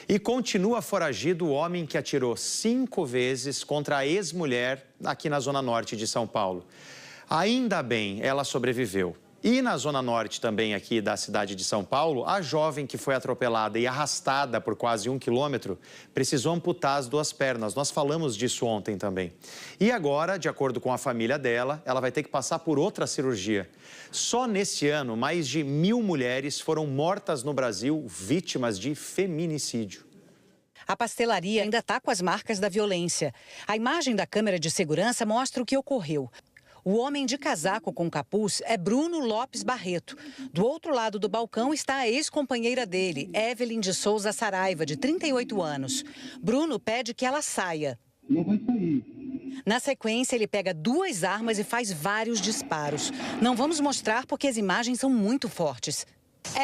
E continua foragido o homem que atirou 5 vezes contra a ex-mulher aqui na Zona Norte de São Paulo. Ainda bem, ela sobreviveu. E na Zona Norte também aqui da cidade de São Paulo, a jovem que foi atropelada e arrastada por quase 1 quilômetro precisou amputar as 2 pernas. Nós falamos disso ontem também. E agora, de acordo com a família dela, ela vai ter que passar por outra cirurgia. Só nesse ano, mais de 1.000 mulheres foram mortas no Brasil vítimas de feminicídio. A pastelaria ainda está com as marcas da violência. A imagem da câmera de segurança mostra o que ocorreu. O homem de casaco com capuz é Bruno Lopes Barreto. Do outro lado do balcão está a ex-companheira dele, Evelyn de Souza Saraiva, de 38 anos. Bruno pede que ela saia. Não vai sair. Na sequência, ele pega 2 armas e faz vários disparos. Não vamos mostrar porque as imagens são muito fortes.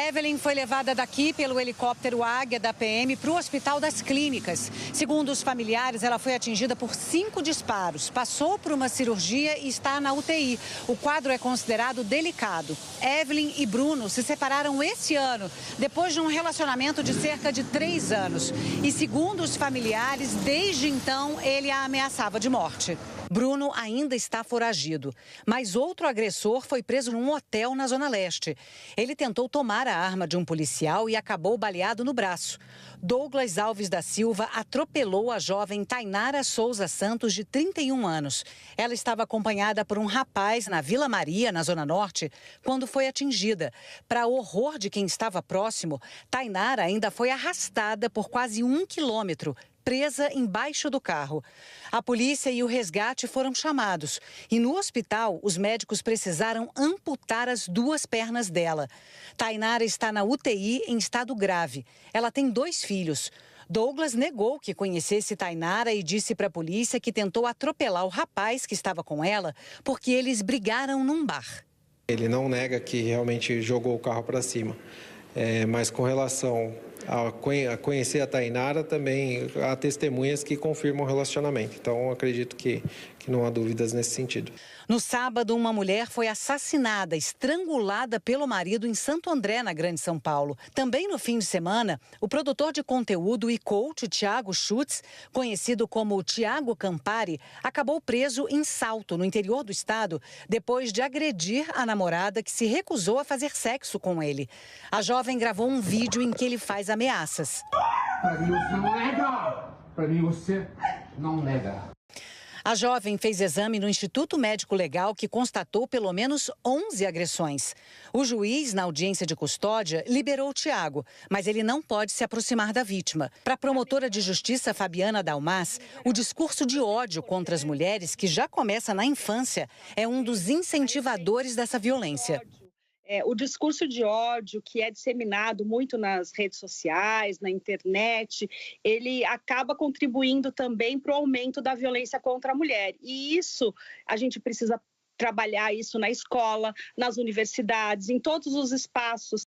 Evelyn foi levada daqui pelo helicóptero Águia da PM para o Hospital das Clínicas. Segundo os familiares, ela foi atingida por 5 disparos, passou por uma cirurgia e está na UTI. O quadro é considerado delicado. Evelyn e Bruno se separaram esse ano, depois de um relacionamento de cerca de 3 anos. E segundo os familiares, desde então, ele a ameaçava de morte. Bruno ainda está foragido, mas outro agressor foi preso num hotel na Zona Leste. Ele tentou tomar a arma de um policial e acabou baleado no braço. Douglas Alves da Silva atropelou a jovem Tainara Souza Santos, de 31 anos. Ela estava acompanhada por um rapaz na Vila Maria, na Zona Norte, quando foi atingida. Para horror de quem estava próximo, Tainara ainda foi arrastada por quase 1 quilômetro, presa embaixo do carro. A polícia e o resgate foram chamados e no hospital os médicos precisaram amputar as 2 pernas dela. Tainara está na UTI em estado grave. Ela tem 2 filhos. Douglas negou que conhecesse Tainara e disse para a polícia que tentou atropelar o rapaz que estava com ela porque eles brigaram num bar. Ele não nega que realmente jogou o carro para cima, mas com relação a conhecer a Tainara, também há testemunhas que confirmam o relacionamento. Então, acredito que não há dúvidas nesse sentido. No sábado, uma mulher foi assassinada, estrangulada pelo marido em Santo André, na Grande São Paulo. Também no fim de semana, o produtor de conteúdo e coach Thiago Schutz, conhecido como Thiago Campari, acabou preso em Salto, no interior do estado, depois de agredir a namorada que se recusou a fazer sexo com ele. A jovem gravou um vídeo em que ele faz ameaças. Para mim você não nega. Para mim você não nega. A jovem fez exame no Instituto Médico Legal, que constatou pelo menos 11 agressões. O juiz, na audiência de custódia, liberou o Thiago, mas ele não pode se aproximar da vítima. Para a promotora de justiça Fabiana Dalmas, o discurso de ódio contra as mulheres, que já começa na infância, é um dos incentivadores dessa violência. O discurso de ódio que é disseminado muito nas redes sociais, na internet, ele acaba contribuindo também para o aumento da violência contra a mulher. E isso, a gente precisa trabalhar isso na escola, nas universidades, em todos os espaços.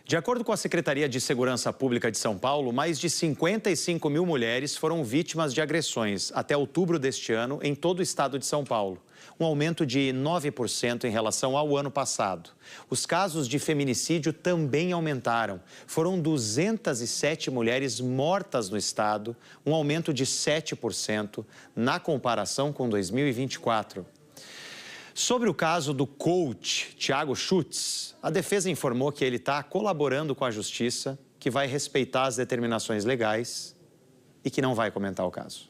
De acordo com a Secretaria de Segurança Pública de São Paulo, mais de 55.000 mulheres foram vítimas de agressões até outubro deste ano em todo o estado de São Paulo, um aumento de 9% em relação ao ano passado. Os casos de feminicídio também aumentaram. Foram 207 mulheres mortas no estado, um aumento de 7% na comparação com 2024. Sobre o caso do coach Thiago Schutz, a defesa informou que ele está colaborando com a justiça, que vai respeitar as determinações legais e que não vai comentar o caso.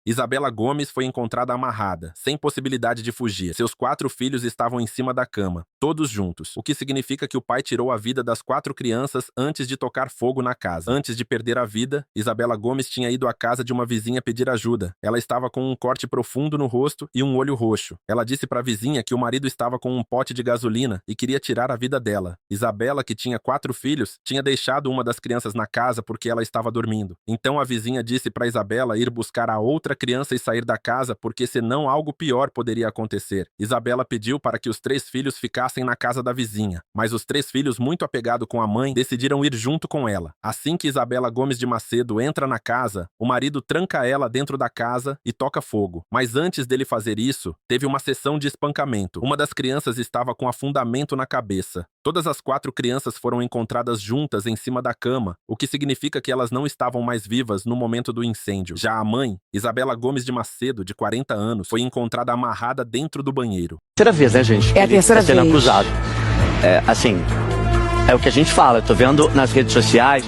Isabela Gomes foi encontrada amarrada, sem possibilidade de fugir. Seus 4 filhos estavam em cima da cama, todos juntos, o que significa que o pai tirou a vida das 4 crianças antes de tocar fogo na casa. Antes de perder a vida, Isabela Gomes tinha ido à casa de uma vizinha pedir ajuda. Ela estava com um corte profundo no rosto e um olho roxo. Ela disse para a vizinha que o marido estava com um pote de gasolina e queria tirar a vida dela. Isabela, que tinha 4 filhos, tinha deixado uma das crianças na casa porque ela estava dormindo. Então a vizinha disse para Isabela ir buscar a outra criança e sair da casa, porque senão algo pior poderia acontecer. Isabela pediu para que os 3 filhos ficassem na casa da vizinha, mas os 3 filhos, muito apegados com a mãe, decidiram ir junto com ela. Assim que Isabela Gomes de Macedo entra na casa, o marido tranca ela dentro da casa e toca fogo. Mas antes dele fazer isso, teve uma sessão de espancamento. Uma das crianças estava com afundamento na cabeça. Todas as 4 crianças foram encontradas juntas em cima da cama, o que significa que elas não estavam mais vivas no momento do incêndio. Já a mãe, Isabela Gomes de Macedo, de 40 anos, foi encontrada amarrada dentro do banheiro. Terceira vez, né, gente? É a terceira vez. Tá sendo vez. acusado. Assim, é o que a gente fala. Eu tô vendo nas redes sociais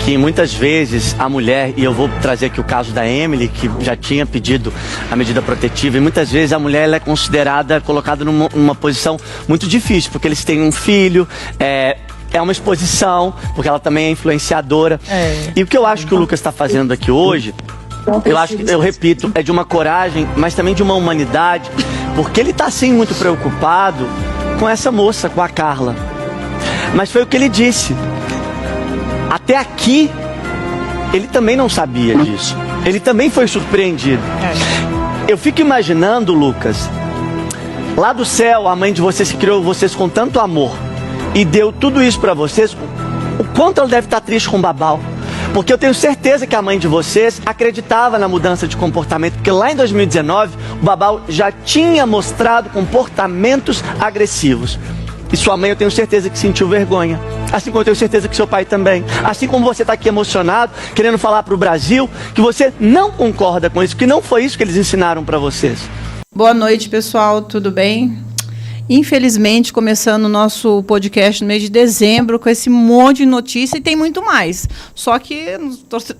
que muitas vezes a mulher, e eu vou trazer aqui o caso da Emily, que já tinha pedido a medida protetiva, e muitas vezes a mulher ela é considerada, colocada numa posição muito difícil, porque eles têm um filho, é uma exposição, porque ela também é influenciadora. E o que eu acho que o Lucas está fazendo aqui hoje, eu repito, é de uma coragem, mas também de uma humanidade, porque ele está assim muito preocupado com essa moça, com a Carla. Mas foi o que ele disse. Até aqui, ele também não sabia disso. Ele também foi surpreendido. Eu fico imaginando, Lucas, lá do céu, a mãe de vocês que criou vocês com tanto amor e deu tudo isso pra vocês, o quanto ela deve estar triste com o Babau. Porque eu tenho certeza que a mãe de vocês acreditava na mudança de comportamento, porque lá em 2019, o Babau já tinha mostrado comportamentos agressivos. E sua mãe, eu tenho certeza que sentiu vergonha. Assim como eu tenho certeza que seu pai também. Assim como você está aqui emocionado, querendo falar para o Brasil que você não concorda com isso, que não foi isso que eles ensinaram para vocês. Boa noite, pessoal. Tudo bem? Infelizmente, começando o nosso podcast no mês de dezembro, com esse monte de notícia, e tem muito mais. Só que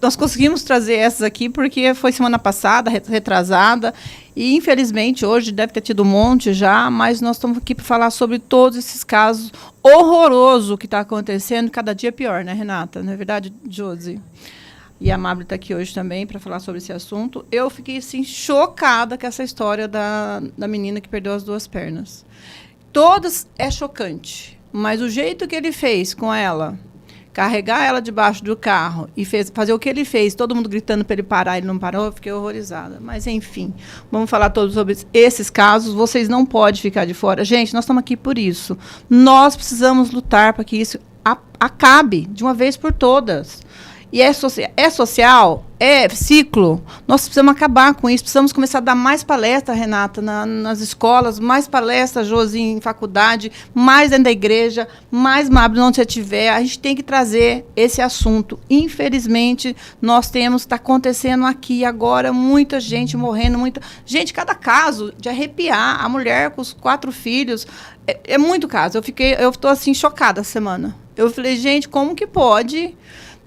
nós conseguimos trazer essas aqui porque foi semana passada, retrasada, e infelizmente hoje deve ter tido um monte já, mas nós estamos aqui para falar sobre todos esses casos horrorosos que está acontecendo, cada dia pior, né, Renata? Não é verdade, Josi? E a Amable está aqui hoje também para falar sobre esse assunto. Eu fiquei, assim, chocada com essa história da menina que perdeu as 2 pernas. Todas é chocante, mas o jeito que ele fez com ela, carregar ela debaixo do carro e fazer o que ele fez, todo mundo gritando para ele parar, ele não parou, eu fiquei horrorizada. Mas, enfim, vamos falar todos sobre esses casos. Vocês não podem ficar de fora. Gente, nós estamos aqui por isso. Nós precisamos lutar para que isso acabe de uma vez por todas. E é social, é ciclo. Nós precisamos acabar com isso. Precisamos começar a dar mais palestra, Renata, nas escolas, mais palestra, Josi, em faculdade, mais dentro da igreja, mais Mabel, onde você estiver. A gente tem que trazer esse assunto. Infelizmente, nós temos, está acontecendo aqui agora, muita gente morrendo, gente, cada caso de arrepiar. A mulher com os 4 filhos, é muito caso. Eu estou assim, chocada essa semana. Eu falei, gente, como que pode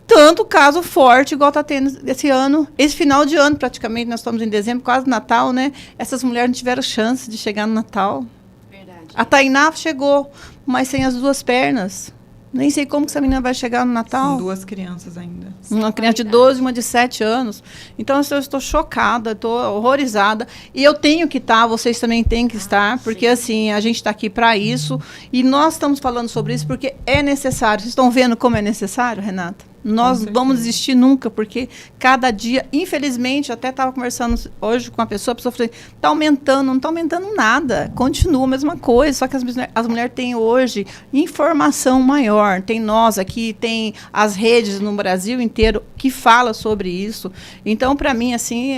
tanto caso forte igual está tendo esse ano, esse final de ano praticamente, nós estamos em dezembro, quase Natal, né? Essas mulheres não tiveram chance de chegar no Natal. Verdade. A Tainá chegou, mas sem as 2 pernas. Nem sei como que essa menina vai chegar no Natal. São 2 crianças ainda. Uma criança de 12 e uma de 7 anos. Então, eu estou chocada, estou horrorizada. E eu tenho que estar, vocês também têm que estar, porque, assim, a gente está aqui para isso. E nós estamos falando sobre isso porque é necessário. Vocês estão vendo como é necessário, Renata? Nós não vamos desistir nunca, porque cada dia, infelizmente, até estava conversando hoje com a pessoa falou, está aumentando, não está aumentando nada, continua a mesma coisa, só que as mulheres têm hoje informação maior, tem nós aqui, tem as redes no Brasil inteiro que fala sobre isso. Então, para mim, assim,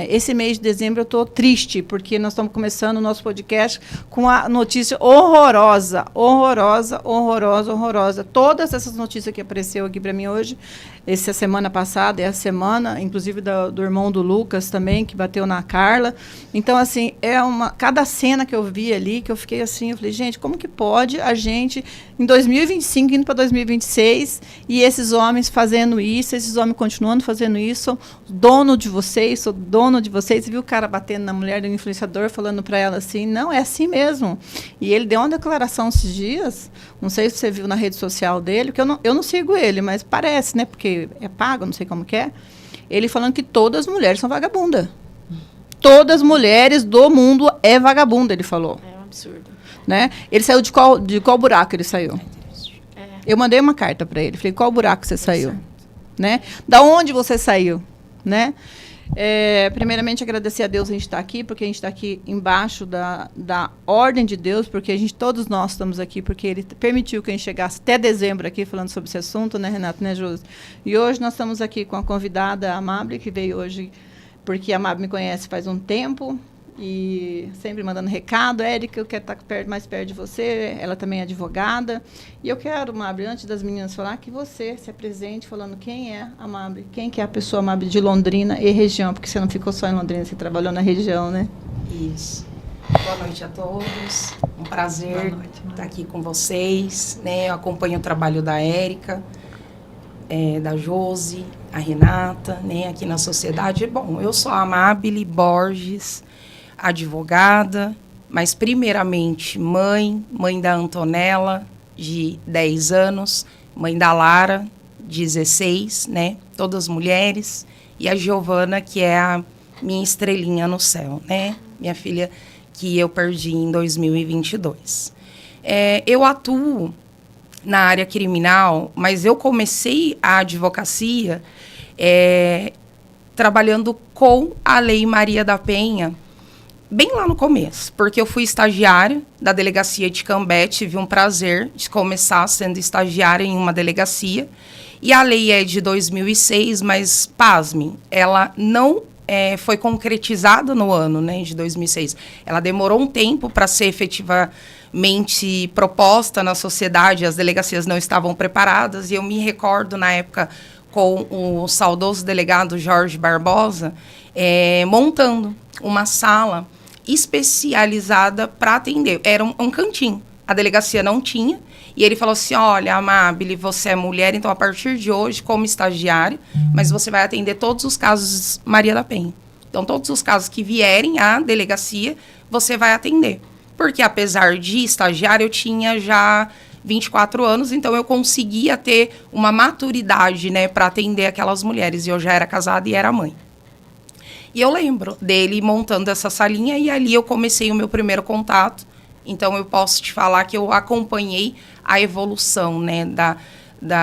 esse mês de dezembro eu estou triste, porque nós estamos começando o nosso podcast com a notícia horrorosa. Todas essas notícias que apareceu aqui para mim hoje, essa semana passada é a semana, inclusive do irmão do Lucas também, que bateu na Carla. Então, assim, cada cena que eu vi ali, que eu fiquei assim, eu falei, gente, como que pode a gente, em 2025, indo para 2026, e esses homens fazendo isso, esses homens continuando fazendo isso, sou dono de vocês, e viu o cara batendo na mulher do influenciador, falando para ela assim, não, é assim mesmo. E ele deu uma declaração esses dias, não sei se você viu na rede social dele, porque eu não sigo ele, mas parece, né, porque é pago, não sei como que é, ele falando que todas as mulheres são vagabundas. Todas as mulheres do mundo é vagabunda, ele falou. É um absurdo. Né? Ele saiu de qual buraco ele saiu? Eu mandei uma carta para ele, falei, qual buraco você saiu? Né? Da onde você saiu? Né? Primeiramente, agradecer a Deus a gente estar aqui, porque a gente está aqui embaixo da ordem de Deus, porque todos nós estamos aqui, porque Ele permitiu que a gente chegasse até dezembro aqui falando sobre esse assunto, né, Renato, né, Josi? E hoje nós estamos aqui com a convidada Amable, que veio hoje, porque a Amable me conhece faz um tempo, e sempre mandando recado. Érica, eu quero estar mais perto de você, ela também é advogada. E eu quero, Mabry, antes das meninas falar, que você se apresente falando quem é a Mabry, quem que é a pessoa Mabry de Londrina e região, porque você não ficou só em Londrina, você trabalhou na região, né? Isso. Boa noite a todos. Um prazer estar aqui com vocês, né? Eu acompanho o trabalho da Érica, da Josi, a Renata, né? Aqui na sociedade. Bom, eu sou a Amábile Borges, advogada, mas primeiramente mãe da Antonella, de 10 anos, mãe da Lara, 16, né? Todas mulheres, e a Giovana, que é a minha estrelinha no céu, né? Minha filha que eu perdi em 2022. Eu atuo na área criminal, mas eu comecei a advocacia trabalhando com a Lei Maria da Penha, bem lá no começo, porque eu fui estagiária da delegacia de Cambé, tive um prazer de começar sendo estagiária em uma delegacia, e a lei é de 2006, mas, pasme, ela não foi concretizada no ano, né, de 2006. Ela demorou um tempo para ser efetivamente proposta na sociedade, as delegacias não estavam preparadas, e eu me recordo, na época, com o saudoso delegado Jorge Barbosa, montando uma sala especializada para atender. Era um cantinho, a delegacia não tinha, e ele falou assim, olha, Amábile, você é mulher, então a partir de hoje, como estagiária, mas você vai atender todos os casos Maria da Penha. Então, todos os casos que vierem à delegacia, você vai atender. Porque, apesar de estagiária, eu tinha já 24 anos, então eu conseguia ter uma maturidade, né, para atender aquelas mulheres. E eu já era casada e era mãe. E eu lembro dele montando essa salinha, e ali eu comecei o meu primeiro contato. Então, eu posso te falar que eu acompanhei a evolução, né,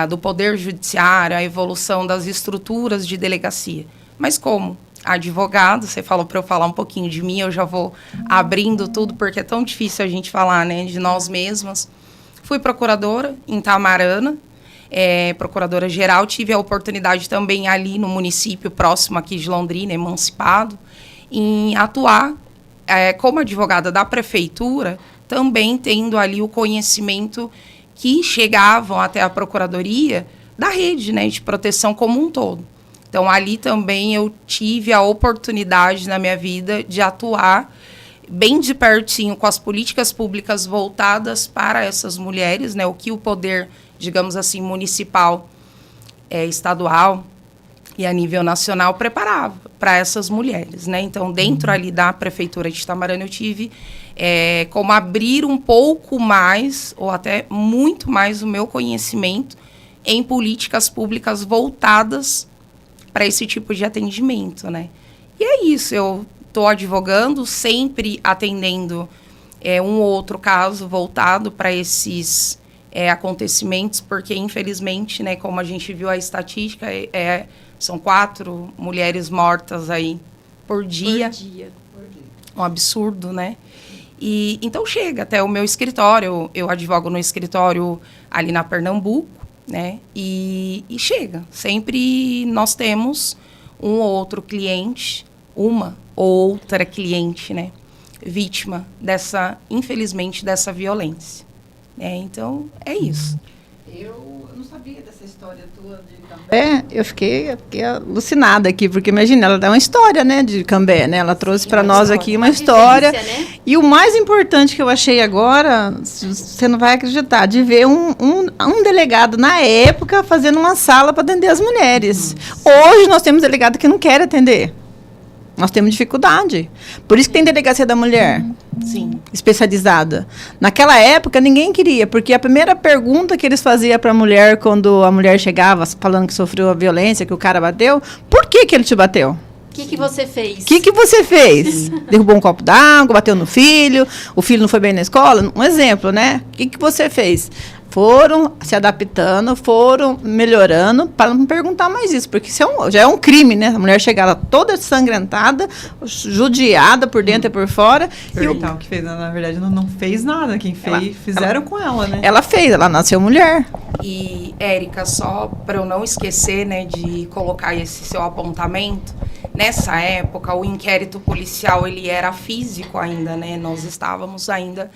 do Poder Judiciário, a evolução das estruturas de delegacia. Mas como advogado, você falou para eu falar um pouquinho de mim, eu já vou abrindo tudo, porque é tão difícil a gente falar, né, de nós mesmas. Fui procuradora em Tamarana, procuradora-geral, tive a oportunidade também ali no município próximo aqui de Londrina, emancipado, em atuar como advogada da prefeitura, também tendo ali o conhecimento que chegavam até a procuradoria da rede, né, de proteção como um todo. Então, ali também eu tive a oportunidade na minha vida de atuar bem de pertinho com as políticas públicas voltadas para essas mulheres, né, o que o poder, digamos assim, municipal, estadual e a nível nacional preparava para essas mulheres, né? Então, dentro ali da prefeitura de Tamarana, eu tive como abrir um pouco mais, ou até muito mais, o meu conhecimento em políticas públicas voltadas para esse tipo de atendimento, né? E é isso, eu estou advogando, sempre atendendo um ou outro caso voltado para esses acontecimentos, porque, infelizmente, né, como a gente viu a estatística, são 4 mulheres mortas aí por dia. Um absurdo, né? E, então, chega até o meu escritório, eu advogo no escritório ali na Pernambuco, né? E chega. Sempre nós temos um ou outro cliente, uma ou outra cliente, né, vítima infelizmente, dessa violência. Então, é isso. Eu não sabia dessa história tua de Cambé. Eu fiquei alucinada aqui, porque imagina, ela dá uma história, né, de Cambé, né? Ela trouxe para nós aqui uma história. Né? E o mais importante que eu achei agora, você não vai acreditar, de ver um delegado na época fazendo uma sala para atender as mulheres. Hoje nós temos delegado que não quer atender. Nós temos dificuldade. Por isso que tem delegacia da mulher. Sim. Especializada. Naquela época, ninguém queria, porque a primeira pergunta que eles faziam para a mulher, quando a mulher chegava falando que sofreu a violência, que o cara bateu, por que ele te bateu? O que você fez? O que você fez? Derrubou um copo d'água, bateu no filho, o filho não foi bem na escola? Um exemplo, né? O que você fez? Foram se adaptando, foram melhorando, para não perguntar mais isso, porque isso já é um crime, né? A mulher chegar lá toda ensangrentada, judiada por dentro e por fora. Perguntar o que fez, na verdade, não fez nada. Quem fez, fizeram com ela, né? Ela fez, ela nasceu mulher. E, Érica, só para eu não esquecer, né, de colocar esse seu apontamento, Nessa época, o inquérito policial ele era físico ainda, né? Nós estávamos ainda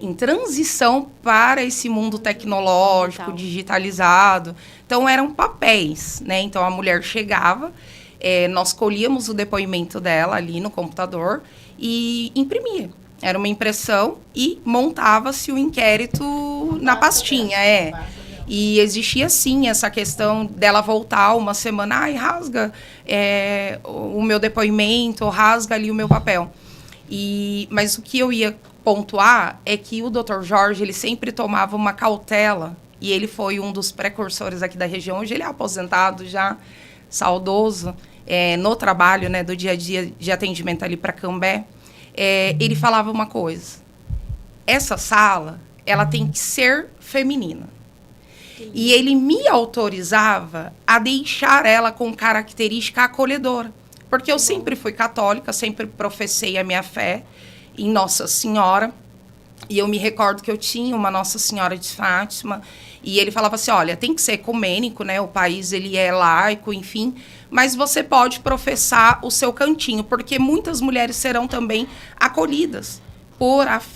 em transição para esse mundo tecnológico, digitalizado. Então, eram papéis, né? Então, a mulher chegava, nós colhíamos o depoimento dela ali no computador e imprimia. Era uma impressão e montava-se o inquérito na pastinha, E existia, sim, essa questão dela voltar uma semana, rasga o meu depoimento, ou rasga ali o meu papel. Mas o que eu ia pontuar é que o Dr. Jorge, ele sempre tomava uma cautela, e ele foi um dos precursores aqui da região. Hoje ele é aposentado já, saudoso, no trabalho, né, do dia a dia de atendimento ali para Cambé. Ele falava uma coisa: essa sala, ela tem que ser feminina. E ele me autorizava a deixar ela com característica acolhedora. Porque eu sempre fui católica, sempre professei a minha fé em Nossa Senhora. E eu me recordo que eu tinha uma Nossa Senhora de Fátima. E ele falava assim, olha, tem que ser ecumênico, né? O país, ele é laico, enfim. Mas você pode professar o seu cantinho, porque muitas mulheres serão também acolhidas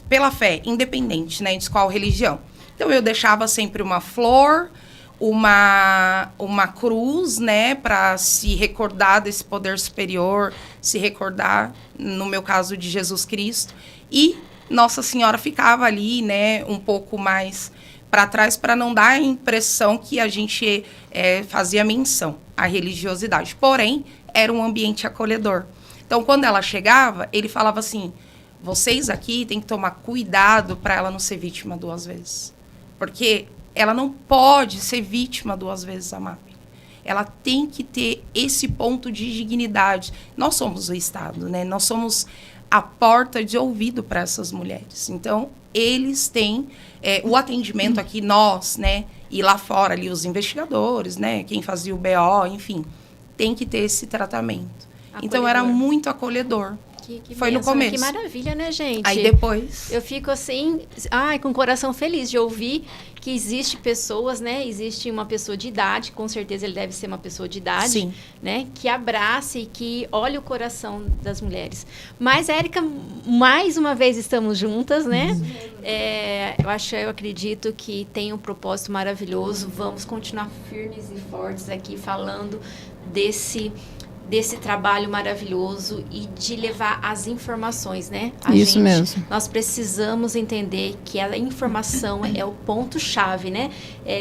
pela fé, independente, né, de qual religião. Então, eu deixava sempre uma flor, uma cruz, né, para se recordar desse poder superior, se recordar, no meu caso, de Jesus Cristo. E Nossa Senhora ficava ali, né, um pouco mais para trás, para não dar a impressão que a gente fazia menção à religiosidade. Porém, era um ambiente acolhedor. Então, quando ela chegava, ele falava assim, vocês aqui têm que tomar cuidado para ela não ser vítima 2 vezes. Porque ela não pode ser vítima 2 vezes, Amab. Ela tem que ter esse ponto de dignidade. Nós somos o Estado, né? Nós somos a porta de ouvido para essas mulheres. Então, eles têm o atendimento aqui, nós, né? E lá fora, ali, os investigadores, né? Quem fazia o BO, enfim, tem que ter esse tratamento. Acolhedor. Então, era muito acolhedor. Que foi no começo. Que maravilha, né, gente? Aí depois... Eu fico assim, com o coração feliz de ouvir que existe pessoas, né? Existe uma pessoa de idade, com certeza ele deve ser uma pessoa de idade, sim, né? Que abrace e que olhe o coração das mulheres. Mas, Érica, mais uma vez estamos juntas, né? Eu acredito que tem um propósito maravilhoso. Vamos continuar firmes e fortes aqui falando desse trabalho maravilhoso e de levar as informações, né? Isso mesmo. Nós precisamos entender que a informação é o ponto-chave, né?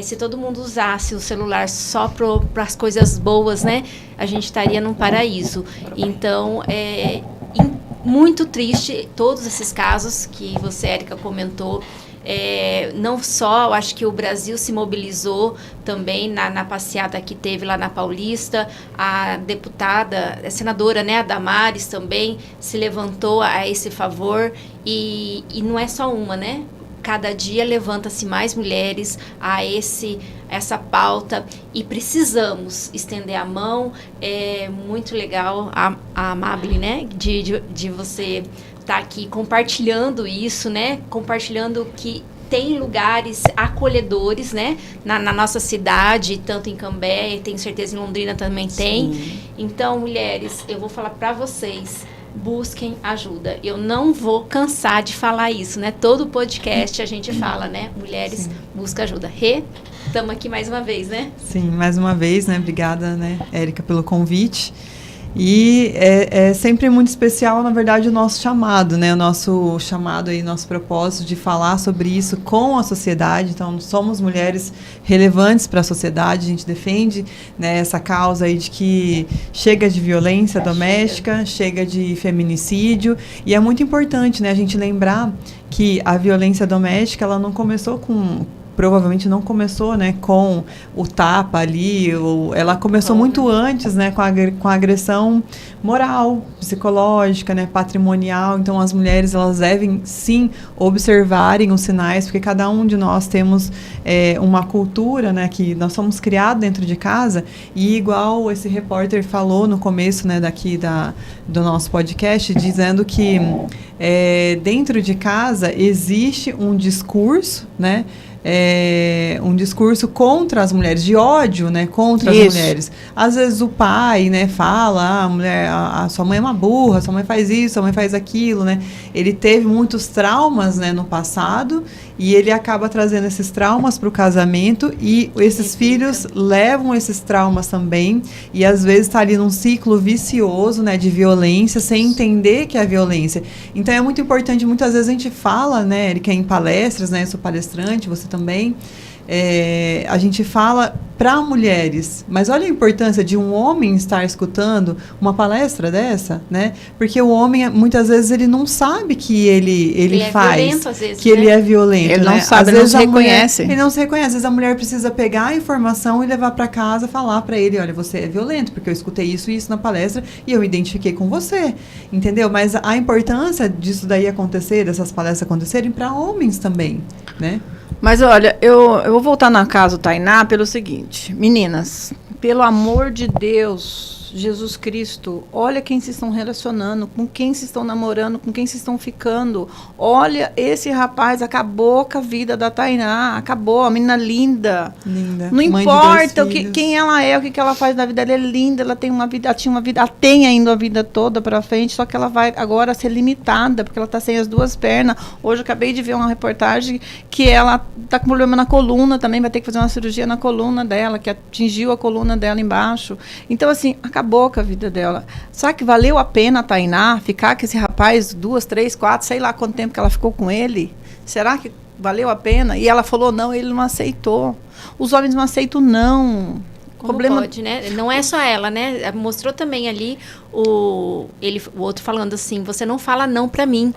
Se todo mundo usasse o celular só para as coisas boas, né? A gente estaria num paraíso. Então, muito triste todos esses casos que você, Érica, comentou. Não só, eu acho que o Brasil se mobilizou também na passeata que teve lá na Paulista, a deputada, a senadora, né, a Damares também se levantou a esse favor e não é só uma, né? Cada dia levanta-se mais mulheres a essa pauta e precisamos estender a mão. É muito legal, a Amable, né, de você estar aqui compartilhando isso, né? Compartilhando que tem lugares acolhedores, né? Na nossa cidade, tanto em Cambé, tenho certeza em Londrina também tem. Sim. Então, mulheres, eu vou falar para vocês, busquem ajuda. Eu não vou cansar de falar isso, né? Todo podcast a gente fala, né? Mulheres, sim, busca ajuda. Estamos aqui mais uma vez, né? Sim, mais uma vez, né? Obrigada, né, Érica, pelo convite. E é sempre muito especial, na verdade, o nosso chamado, né? O nosso chamado aí, nosso propósito de falar sobre isso com a sociedade. Então, somos mulheres relevantes para a sociedade, a gente defende, né, essa causa aí de que chega de violência doméstica, chega de feminicídio. E é muito importante, né, a gente lembrar que a violência doméstica, ela não começou provavelmente não começou, né, com o tapa ali, ela começou muito antes, né, com a agressão moral, psicológica, né, patrimonial. Então, as mulheres, elas devem, sim, observarem os sinais, porque cada um de nós temos uma cultura, né, que nós somos criados dentro de casa, e igual esse repórter falou no começo, né, do nosso podcast, dizendo que dentro de casa existe um discurso, né, um discurso contra as mulheres, de ódio, né, contra as mulheres. Às vezes o pai, né, fala, a mulher, a sua mãe é uma burra, sua mãe faz isso, sua mãe faz aquilo, né? Ele teve muitos traumas, né, no passado, e ele acaba trazendo esses traumas para o casamento, e esses filhos levam esses traumas também, e às vezes está ali num ciclo vicioso, né, de violência, sem entender que é violência. Então é muito importante, muitas vezes a gente fala, né, Érica, em palestras, né, eu sou palestrante, você também, a gente fala para mulheres, mas olha a importância de um homem estar escutando uma palestra dessa, né? Porque o homem, muitas vezes, ele não sabe que ele faz, é violento, às vezes, que ele é violento. Ele não sabe, ele não se reconhece. Ele não se reconhece. Às vezes a mulher precisa pegar a informação e levar para casa, falar para ele, olha, você é violento, porque eu escutei isso e isso na palestra e eu me identifiquei com você, entendeu? Mas a importância disso daí acontecer, dessas palestras acontecerem para homens também, né? Mas olha, eu vou voltar na casa do Tainá pelo seguinte, meninas, pelo amor de Deus, Jesus Cristo, olha quem se estão relacionando, com quem se estão namorando, com quem se estão ficando. Olha, esse rapaz acabou com a vida da Tainá, acabou, a menina linda. Linda. Não importa quem ela é, o que ela faz da vida, ela é linda, ela tem uma vida, ela tem ainda a vida toda para frente, só que ela vai agora ser limitada, porque ela está sem as duas pernas. Hoje eu acabei de ver uma reportagem que ela está com problema na coluna também, vai ter que fazer uma cirurgia na coluna dela, que atingiu a coluna dela embaixo. Então, assim, acabou com a vida dela. Será que valeu a pena a Tainá ficar com esse rapaz 2, 3, 4, sei lá quanto tempo que ela ficou com ele? Será que valeu a pena? E ela falou não, ele não aceitou. Os homens não aceitam não. Como pode, né? Não é só ela, né? Mostrou também ali o outro falando assim, você não fala não pra mim.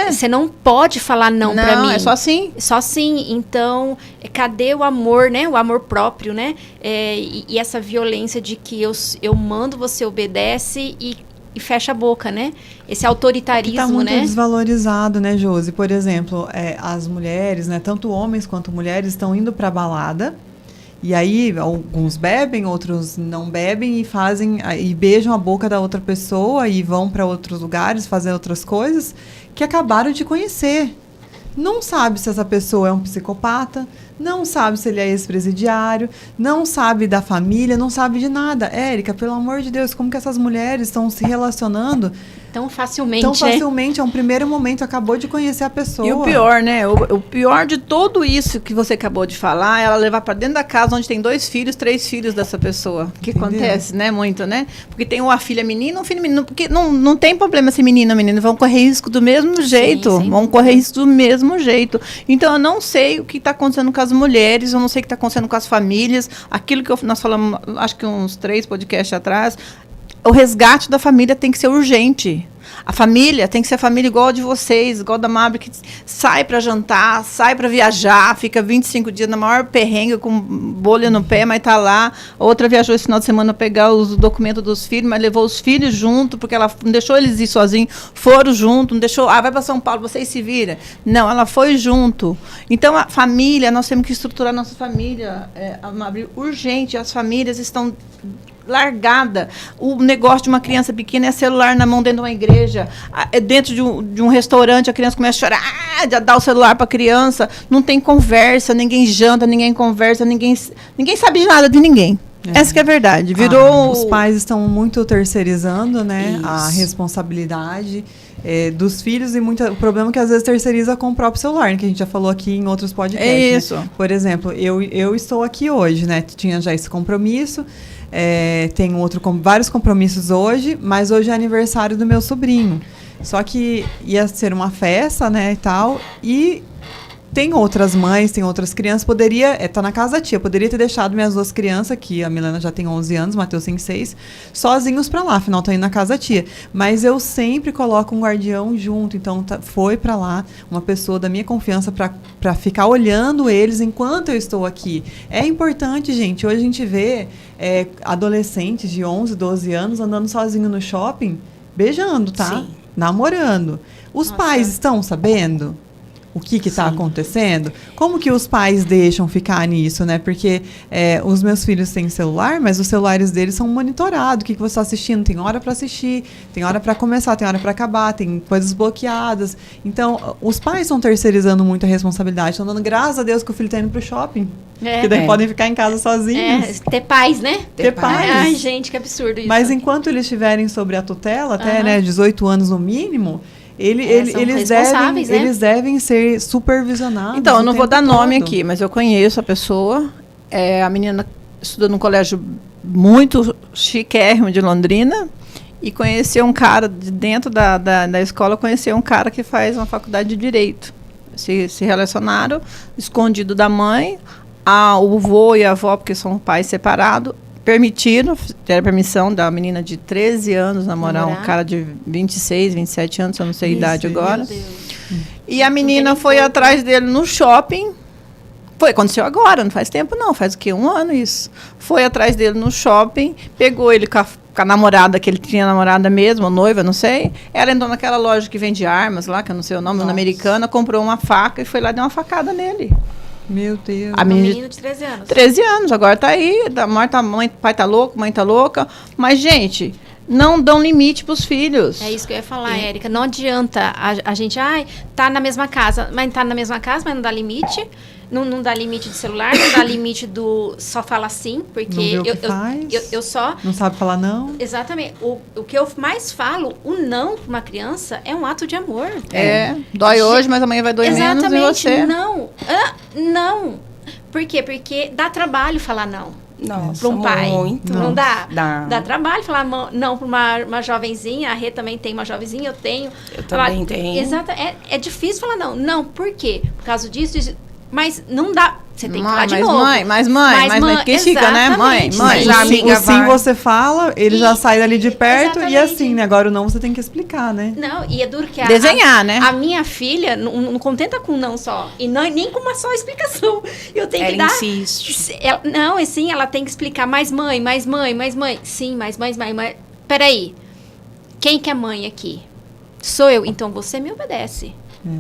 Você não pode falar não pra mim. É só sim. Só sim. Então, cadê o amor, né? O amor próprio, né? E essa violência de que eu mando, você obedece e fecha a boca, né? Esse autoritarismo, tá muito né? desvalorizado, né, Josi? Por exemplo, as mulheres, né? Tanto homens quanto mulheres estão indo pra balada. E aí, alguns bebem, outros não bebem e beijam a boca da outra pessoa e vão para outros lugares fazer outras coisas que acabaram de conhecer. Não sabe se essa pessoa é um psicopata, não sabe se ele é ex-presidiário, não sabe da família, não sabe de nada. Érica, pelo amor de Deus, como que essas mulheres estão se relacionando tão facilmente? Tão facilmente, é um primeiro momento, acabou de conhecer a pessoa. E o pior, né? O pior de tudo isso que você acabou de falar, é ela levar para dentro da casa onde tem 2 filhos, 3 filhos dessa pessoa. Que acontece, né? Muito, né? Porque tem uma filha menina, um filho menino. Porque não tem problema se menino ou menina, vão correr risco do mesmo jeito. Sim, vão correr risco do mesmo jeito. Então, eu não sei o que está acontecendo com as mulheres, eu não sei o que está acontecendo com as famílias. Aquilo que nós falamos, acho que uns 3 podcasts atrás, o resgate da família tem que ser urgente. A família tem que ser a família igual a de vocês, igual da Mabel, que sai para jantar, sai para viajar, fica 25 dias na maior perrengue, com bolha no pé, mas tá lá. Outra viajou esse final de semana pegar os documentos dos filhos, mas levou os filhos junto, porque ela não deixou eles ir sozinhos, foram junto, não deixou, vai para São Paulo, vocês se viram. Não, ela foi junto. Então, a família, nós temos que estruturar nossa família, Mabel, urgente, as famílias estão largada. O negócio de uma criança pequena é celular na mão dentro de uma igreja, dentro de um restaurante, a criança começa a chorar, já dá o celular para a criança, não tem conversa, ninguém janta, ninguém conversa, ninguém sabe de nada de ninguém. Essa que é a verdade. Os pais estão muito terceirizando, né, a responsabilidade dos filhos, e o problema é que às vezes terceiriza com o próprio celular, né, que a gente já falou aqui em outros podcasts. É isso. Né? Por exemplo, eu estou aqui hoje, né, tinha já esse compromisso, tenho vários compromissos hoje, mas hoje é aniversário do meu sobrinho. Só que ia ser uma festa, né, e tal, e tem outras mães, tem outras crianças, poderia estar na casa da tia, poderia ter deixado minhas 2 crianças, que a Milena já tem 11 anos, o Matheus tem 6, sozinhos para lá, afinal estão indo na casa da tia. Mas eu sempre coloco um guardião junto, então foi para lá uma pessoa da minha confiança para ficar olhando eles enquanto eu estou aqui. É importante, gente, hoje a gente vê adolescentes de 11, 12 anos andando sozinho no shopping, beijando, tá? Sim. Namorando. Os pais estão sabendo? o que está acontecendo, como que os pais deixam ficar nisso, né? Porque os meus filhos têm celular, mas os celulares deles são monitorados. O que você está assistindo? Tem hora para assistir, tem hora para começar, tem hora para acabar, tem coisas bloqueadas. Então, os pais estão terceirizando muito a responsabilidade, estão dando graças a Deus que o filho está indo para o shopping. Porque daí podem ficar em casa sozinhos. Ter pais, né? Ter pais. Ai, gente, que absurdo isso. Mas enquanto eles estiverem sobre a tutela, até 18 anos no mínimo, eles devem ser supervisionados. Então, eu não vou dar nome aqui, mas eu conheço a pessoa. A menina estuda num colégio muito chiquérrimo de Londrina e conheceu um cara de dentro da escola, conheceu um cara que faz uma faculdade de Direito. Se relacionaram, escondido da mãe, o vô e a avó, porque são pais separados, deram permissão da menina de 13 anos namorar um cara de 26, 27 anos, eu não sei a idade agora. E a menina foi atrás dele no shopping. Aconteceu agora, não faz tempo não, faz o quê? 1 ano isso. Foi atrás dele no shopping, pegou ele com a namorada, que ele tinha namorada mesmo, ou noiva, não sei. Ela entrou naquela loja que vende armas lá, que eu não sei o nome, na Americana, comprou uma faca e foi lá e deu uma facada nele. Meu Deus. Um menino de 13 anos. 13 anos, agora tá aí, pai tá louco, mãe tá louca. Mas, gente, não dão limite pros filhos. É isso que eu ia falar, Érica. Não adianta a gente, tá na mesma casa, mas não dá limite. Não dá limite de celular, não dá limite do só fala sim, porque eu só... Não sabe falar não? Exatamente. O que eu mais falo, o não para uma criança é um ato de amor. Dói hoje, mas amanhã vai doer menos em você. Exatamente, não. Por quê? Porque dá trabalho falar não. Para um pai. Muito. Não dá? Dá trabalho falar não para uma jovenzinha. A Rê também tem uma jovenzinha, eu tenho. Eu também tenho. Exato. É difícil falar não. Não, por quê? Por causa disso... Mas não dá. Você tem que falar de novo. Mas mãe, quem fica, né? Mãe. Sim, você fala, ele já sai dali de perto e assim, né? Agora o não você tem que explicar, né? Não, e é duro que desenhar, né? A minha filha não contenta com não só. E nem com uma só explicação. Eu tenho que dar. Insiste. Ela tem que explicar mais mãe. Sim, mais mãe. Peraí. Quem que é mãe aqui? Sou eu. Então você me obedece.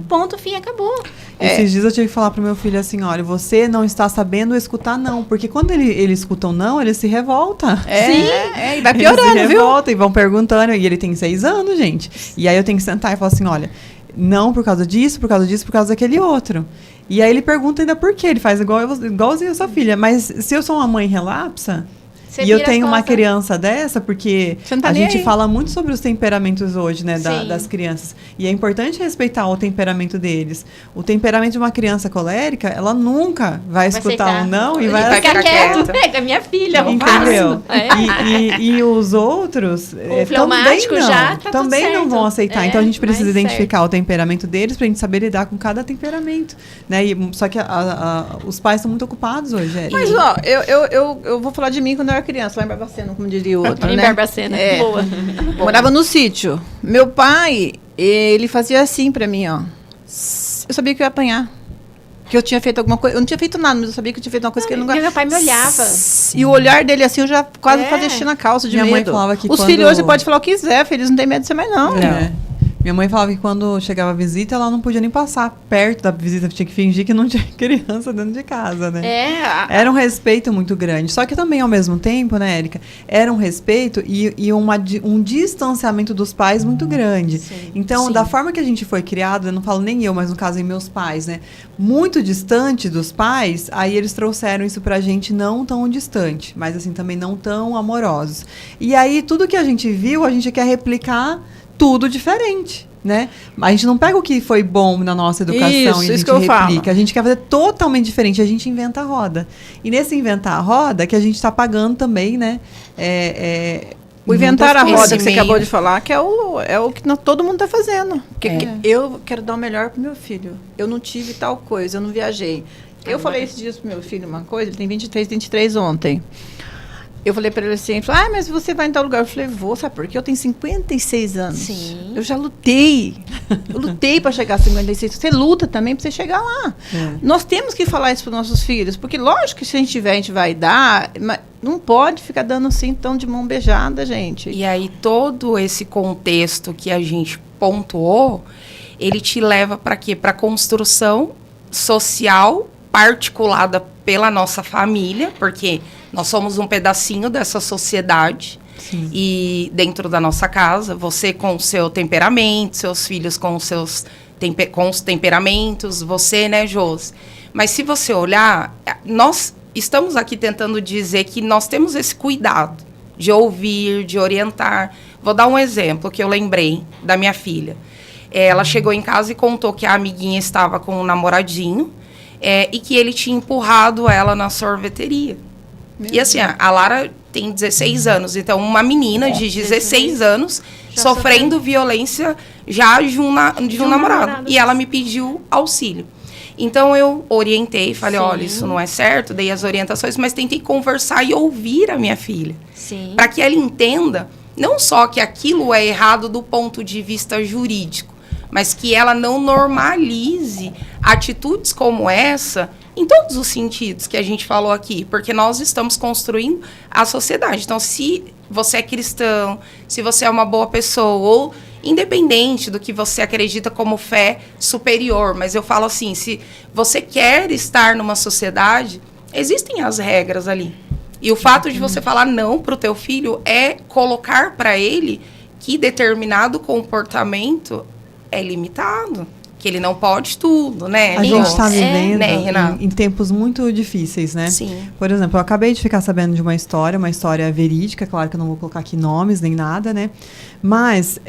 Ponto, fim, acabou. Esses dias eu tive que falar pro meu filho assim, olha, você não está sabendo escutar não, porque quando ele escuta um não, ele se revolta. E vai piorando, ele se revolta, e vão perguntando, e ele tem 6 anos, gente. E aí eu tenho que sentar e falar assim, olha, não por causa disso, por causa daquele outro. E aí ele pergunta ainda por quê, ele faz igualzinho a sua filha, mas se eu sou uma mãe relapsa... E eu tenho uma criança dessa, porque a gente fala muito sobre os temperamentos hoje, né, das crianças. E é importante respeitar o temperamento deles. O temperamento de uma criança colérica, ela nunca vai escutar um não e vai ficar quieto. Pega minha filha, entendeu? E os outros também não vão aceitar. Então a gente precisa identificar o temperamento deles pra gente saber lidar com cada temperamento, né? Só que os pais estão muito ocupados hoje. Mas ó, eu vou falar de mim quando eu era criança, lá em Barbacena, como diria o outro, em Barbacena, boa. Morava no sítio. Meu pai, ele fazia assim pra mim, ó. Eu sabia que eu ia apanhar. Que eu tinha feito alguma coisa. Eu não tinha feito nada, mas eu sabia que eu tinha feito uma coisa que ele não gostava. Meu pai me olhava. E o olhar dele assim, eu já quase fazia xixi na calça de medo. Minha mãe falava que os filhos hoje podem falar o que quiser, filhos não tem medo de ser mais não. Minha mãe falava que quando chegava a visita, ela não podia nem passar perto da visita, tinha que fingir que não tinha criança dentro de casa, né? Era um respeito muito grande. Só que também, ao mesmo tempo, né, Érica, era um respeito e um distanciamento dos pais muito grande. Então, da forma que a gente foi criado, eu não falo nem eu, mas no caso, meus pais, né? Muito distante dos pais, aí eles trouxeram isso pra gente não tão distante, mas assim, também não tão amorosos. E aí, tudo que a gente viu, a gente quer replicar tudo diferente, né? A gente não pega o que foi bom na nossa educação e a gente replica. A gente quer fazer totalmente diferente, a gente inventa a roda. E nesse inventar a roda, que a gente está pagando também, né? O inventar a roda que você acabou de falar, que é o que todo mundo está fazendo. Porque eu quero dar o melhor pro meu filho. Eu não tive tal coisa, eu não viajei. Eu falei esses dias pro meu filho uma coisa, ele tem 23 ontem. Eu falei para ele assim, mas você vai em tal lugar. Eu falei, vou, sabe por quê? Eu tenho 56 anos. Sim. Eu já lutei. Eu lutei para chegar a 56. Você luta também para você chegar lá. Nós temos que falar isso para os nossos filhos, porque lógico que se a gente tiver, a gente vai dar, mas não pode ficar dando assim tão de mão beijada, gente. E aí todo esse contexto que a gente pontuou, ele te leva para quê? Para construção social articulada pela nossa família, porque nós somos um pedacinho dessa sociedade. Sim. E dentro da nossa casa, você com o seu temperamento, seus filhos com os seus com os temperamentos, você, né, Josi? Mas se você olhar, nós estamos aqui tentando dizer que nós temos esse cuidado de ouvir, de orientar. Vou dar um exemplo que eu lembrei da minha filha. Ela chegou em casa e contou que a amiguinha estava com um namoradinho e que ele tinha empurrado ela na sorveteria. E assim, a Lara tem 16 anos, então uma menina de 16 anos sofrendo violência já de um namorado. E ela me pediu auxílio. Então eu orientei, falei, olha, isso não é certo, dei as orientações, mas tentei conversar e ouvir a minha filha. Para que ela entenda, não só que aquilo é errado do ponto de vista jurídico, mas que ela não normalize atitudes como essa em todos os sentidos que a gente falou aqui, porque nós estamos construindo a sociedade. Então, se você é cristão, se você é uma boa pessoa, ou independente do que você acredita como fé superior, mas eu falo assim, se você quer estar numa sociedade, existem as regras ali. E o fato de você falar não para o teu filho é colocar para ele que determinado comportamento é limitado, que ele não pode tudo, né? A gente está vivendo em tempos muito difíceis, né? Sim. Por exemplo, eu acabei de ficar sabendo de uma história verídica, claro que eu não vou colocar aqui nomes nem nada, né? Mas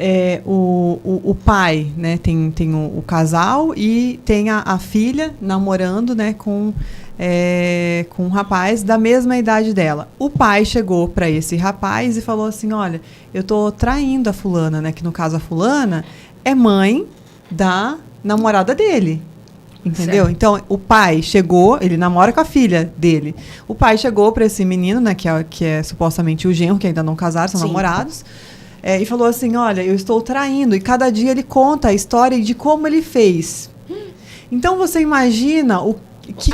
o pai, né? Tem o casal e tem a filha namorando, né? Com um rapaz da mesma idade dela. O pai chegou para esse rapaz e falou assim, olha, eu tô traindo a fulana, né? Que no caso a fulana é mãe da namorada dele, entendeu? Certo. Então, o pai chegou, ele namora com a filha dele. O pai chegou para esse menino, né, que é supostamente o genro, que ainda não casaram, são namorados, e falou assim, olha, eu estou traindo. E cada dia ele conta a história de como ele fez. Então, você imagina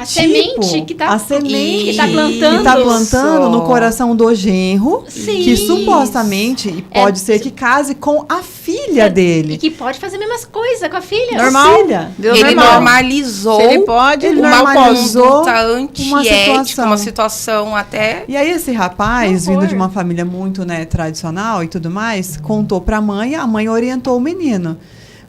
semente que está plantando no coração do genro, que supostamente pode ser que case com a filha dele. E que pode fazer a mesma coisa com a filha. Normal. Ele normalizou uma conduta antiética, uma situação até... E aí esse rapaz, vindo de uma família muito, né, tradicional e tudo mais, contou para a mãe orientou o menino.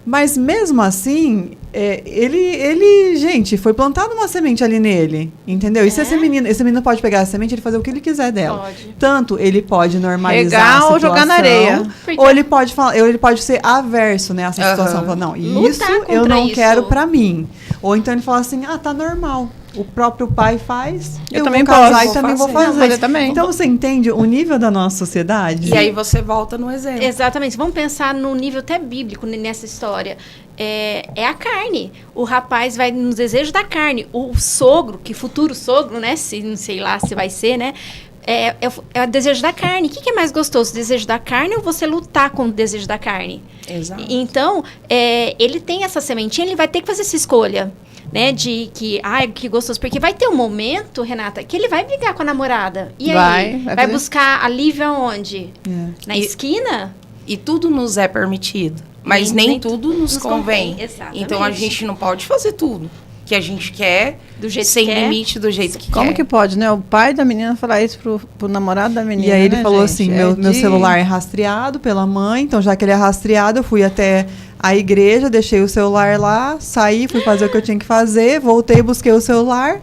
Mas mesmo assim, ele, gente, foi plantada uma semente ali nele, entendeu? E se esse menino pode pegar a semente e fazer o que ele quiser dela. Pode. Tanto ele pode normalizar a situação, ou jogar na areia. Ou ele pode falar, ele pode ser averso, né, a essa situação, falar, não, isso eu não quero pra mim. Ou então ele fala assim, tá normal. O próprio pai faz, eu também vou casar e também vou fazer. Eu também. Então você entende o nível da nossa sociedade? E aí você volta no exemplo. Exatamente. Vamos pensar no nível até bíblico nessa história. É a carne. O rapaz vai nos desejos da carne. O sogro, que futuro sogro, né? Não sei lá se vai ser, né? É o desejo da carne. O que é mais gostoso? O desejo da carne ou você lutar com o desejo da carne? Exato. Então, ele tem essa sementinha, ele vai ter que fazer essa escolha. Né, de que, que gostoso. Porque vai ter um momento, Renata, que ele vai brigar com a namorada. E aí? Vai buscar alívio aonde? Na esquina? E tudo nos é permitido. Mas nem tudo nos convém. Então a gente não pode fazer tudo que a gente quer, do jeito sem limite, do jeito que quer. Como que pode, né? O pai da menina falar isso pro namorado da menina. E aí ele falou assim, meu celular é rastreado pela mãe, então já que ele é rastreado, eu fui até a igreja, deixei o celular lá, saí, fui fazer o que eu tinha que fazer, voltei, busquei o celular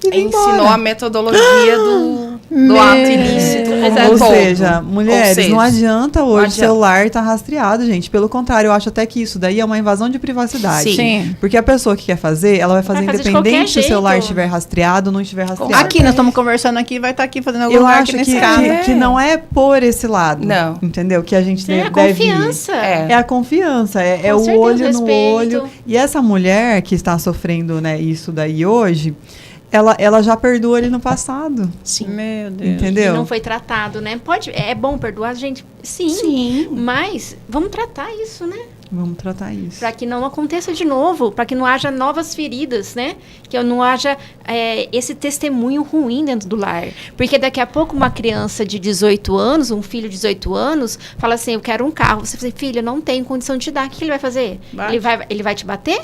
e vim embora. Ensinou a metodologia do ato ilícito. Ou seja, mulheres, não adianta hoje o celular estar rastreado, gente. Pelo contrário, eu acho até que isso daí é uma invasão de privacidade. Sim. Porque a pessoa que quer fazer, ela vai fazer independente se o celular estiver rastreado ou não estiver rastreado. Aqui, nós estamos conversando aqui, vai estar aqui fazendo algum lugar aqui nesse caso. Eu acho que não é por esse lado. Não. Entendeu? Que a gente deve a confiança. É a confiança. É o olho no olho. E essa mulher que está sofrendo, né, isso daí hoje... Ela já perdoou ele no passado. Sim. Meu Deus. Entendeu? E não foi tratado, né? É bom perdoar, gente? Sim. Mas vamos tratar isso, né? Vamos tratar isso. Para que não aconteça de novo, para que não haja novas feridas, né? Que não haja esse testemunho ruim dentro do lar. Porque daqui a pouco uma criança de 18 anos, um filho de 18 anos, fala assim, eu quero um carro. Você fala, filho, eu não tenho condição de te dar. O que ele vai fazer? Ele vai te bater?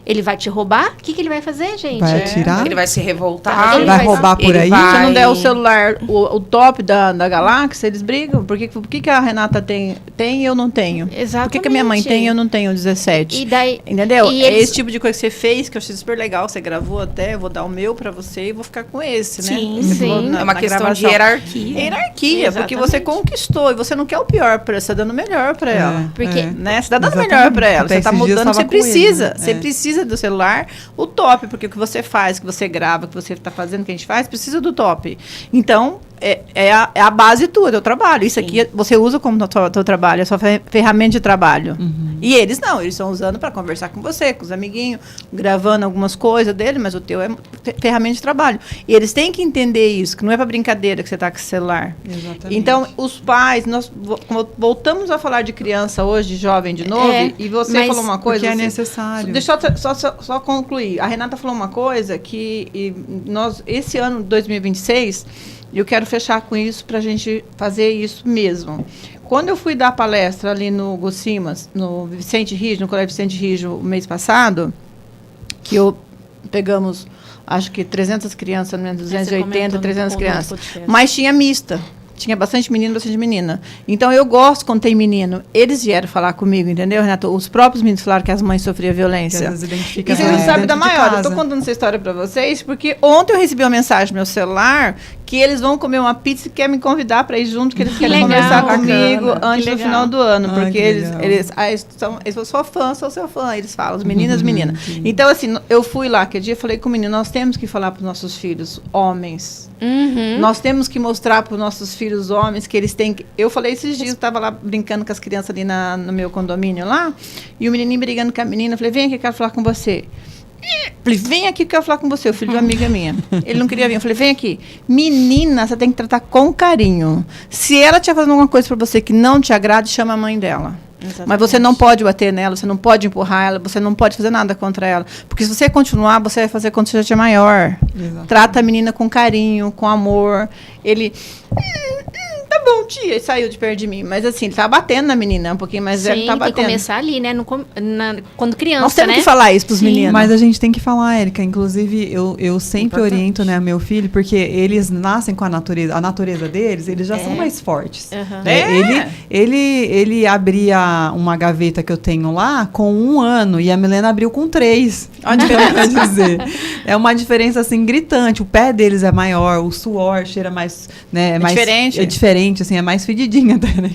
Ele vai te roubar? O que ele vai fazer, gente? Vai atirar? Ele vai se revoltar. Ele vai roubar por aí? Se não der o celular, o top da Galáxia, eles brigam. Por que a Renata tem e eu não tenho? Exatamente. Por que a minha mãe tem e eu não tenho 17? E daí, entendeu? E é esse tipo de coisa que você fez, que eu achei super legal. Você gravou até, eu vou dar o meu pra você e vou ficar com esse, né? Sim. É uma questão de hierarquia. Hierarquia, porque você conquistou e você não quer o pior pra ela, você tá dando o melhor pra ela. Porque, né? Você tá dando o melhor pra ela. Até você tá esses dias mudando, você tava com precisa. ele, né? Você precisa do celular, o top, porque o que você faz, o que você grava, o que você tá fazendo, o que a gente faz, precisa do top. Então, é a base tua, é o trabalho. Isso aqui você usa como teu trabalho, é a sua ferramenta de trabalho. E eles não, eles estão usando para conversar com você, com os amiguinhos, gravando algumas coisas dele, mas o teu é ferramenta de trabalho. E eles têm que entender isso, que não é para brincadeira que você tá com o celular. Exatamente. Então, os pais, nós voltamos a falar de criança hoje, de jovem de novo, e você falou uma coisa... Porque é necessário. Deixa eu só concluir. A Renata falou uma coisa que nós, esse ano, 2026... eu quero fechar com isso para a gente fazer isso mesmo. Quando eu fui dar palestra ali no Gocimas, no Vicente Rijo, no Colégio Vicente Rijo, o mês passado, que pegamos, acho que 300 crianças, 280, 300 crianças, mas tinha mista. Tinha bastante menino, bastante menina. Então, eu gosto quando tem menino. Eles vieram falar comigo, entendeu, Renato? Os próprios meninos falaram que as mães sofriam violência. E vocês não sabem da maior. Eu estou contando essa história para vocês, porque ontem eu recebi uma mensagem no meu celular que eles vão comer uma pizza e querem me convidar para ir junto, que eles querem conversar comigo antes do final do ano. Porque eles eu sou fã, sou seu fã. Eles falam, os meninos e as meninas. Então, assim, eu fui lá aquele dia e falei com o menino, nós temos que falar para os nossos filhos, homens. Nós temos que mostrar para os nossos filhos homens que eles têm que... Eu falei esses dias, eu estava lá brincando com as crianças ali no meu condomínio lá, e o menininho brigando com a menina, eu falei, vem aqui, eu quero falar com você. Falei, vem aqui que eu quero falar com você, o filho de uma amiga minha. Ele não queria vir, eu falei, vem aqui. Menina, você tem que tratar com carinho. Se ela estiver fazendo alguma coisa para você que não te agrade, chama a mãe dela. Exatamente. Mas você não pode bater nela, você não pode empurrar ela, você não pode fazer nada contra ela. Porque se você continuar, você vai fazer quando você já estiver maior. Exatamente. Trata a menina com carinho, com amor. Ele... tá bom, tia, e saiu de perto de mim. Mas assim, ele tá batendo na menina, um pouquinho mais velho, tá batendo. Tem que começar ali, né? Quando criança, nós temos que falar isso pros meninos. Mas a gente tem que falar, Érica. Inclusive, eu sempre oriento, né, meu filho, porque eles nascem com a natureza deles, eles já são mais fortes. Ele abria uma gaveta que eu tenho lá com 1 ano e a Milena abriu com 3. Olha a diferença, dizer. É uma diferença, assim, gritante. O pé deles é maior, o suor cheira mais... Né, é diferente. É diferente, assim, é mais fedidinha até, né?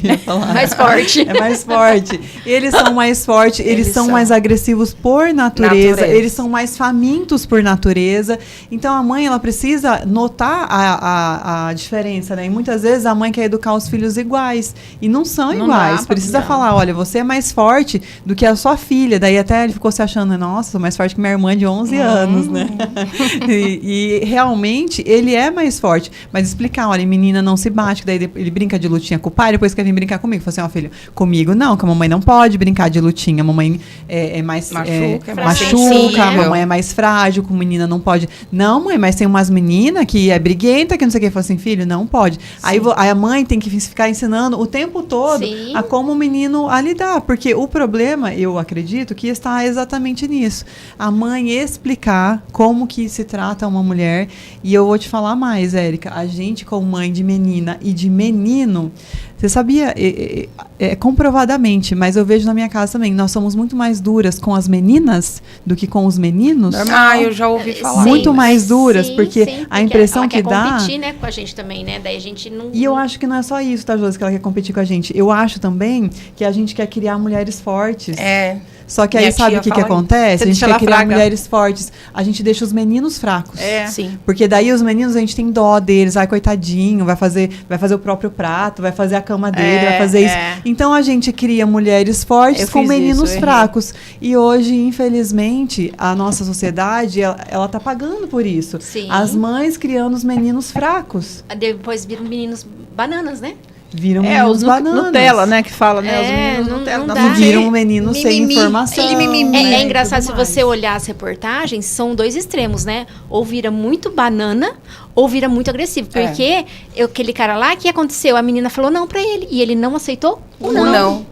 Mais forte. É mais forte. Eles são mais fortes, eles são mais agressivos por natureza, eles são mais famintos por natureza. Então, a mãe, ela precisa notar a diferença, né? E muitas vezes a mãe quer educar os filhos iguais. E não são iguais. Precisa falar, olha, você é mais forte do que a sua filha. Daí até ele ficou se achando, nossa, sou mais forte que minha irmã de 11 anos, né? E realmente, ele é mais forte. Mas explicar, olha, menina não se bate, daí ele brinca de lutinha com o pai, depois quer vir brincar comigo. Fala assim, ó, filho, comigo não, que a mamãe não pode brincar de lutinha. A mamãe é mais... machuca, a mamãe é mais frágil, com menina não pode. Não, mãe, mas tem umas meninas que é briguenta, que não sei o que. Fala assim, filho, não pode. Aí a mãe tem que ficar ensinando o tempo todo a como o menino a lidar. Porque o problema, eu acredito, que está exatamente nisso. A mãe explicar como que se trata uma mulher. E eu vou te falar mais, Érica. A gente, como mãe de menina e de menino, você sabia, comprovadamente, mas eu vejo na minha casa também, nós somos muito mais duras com as meninas do que com os meninos. Eu já ouvi falar. Muito mais duras, porque a impressão que dá... Ela quer competir, né, com a gente também, né? Daí a gente não... E eu acho que não é só isso, tá, Josi, que ela quer competir com a gente. Eu acho também que a gente quer criar mulheres fortes. Só que aí sabe o que acontece? A gente quer criar mulheres fortes. A gente deixa os meninos fracos. Sim. Porque daí os meninos, a gente tem dó deles. Ai, coitadinho, vai fazer o próprio prato, vai fazer a cama dele, vai fazer isso. Então, a gente cria mulheres fortes com meninos fracos. E hoje, infelizmente, a nossa sociedade, ela tá pagando por isso. Sim. As mães criando os meninos fracos. Depois viram meninos bananas, né? viram meninos bananas. Nutella, né, que fala, né? Os meninos Nutella. Não viram um menino sem informação. É engraçado, se você olhar as reportagens, são dois extremos, né? Ou vira muito banana, ou vira muito agressivo. Porque aquele cara lá, o que aconteceu? A menina falou não pra ele, e ele não aceitou ou não.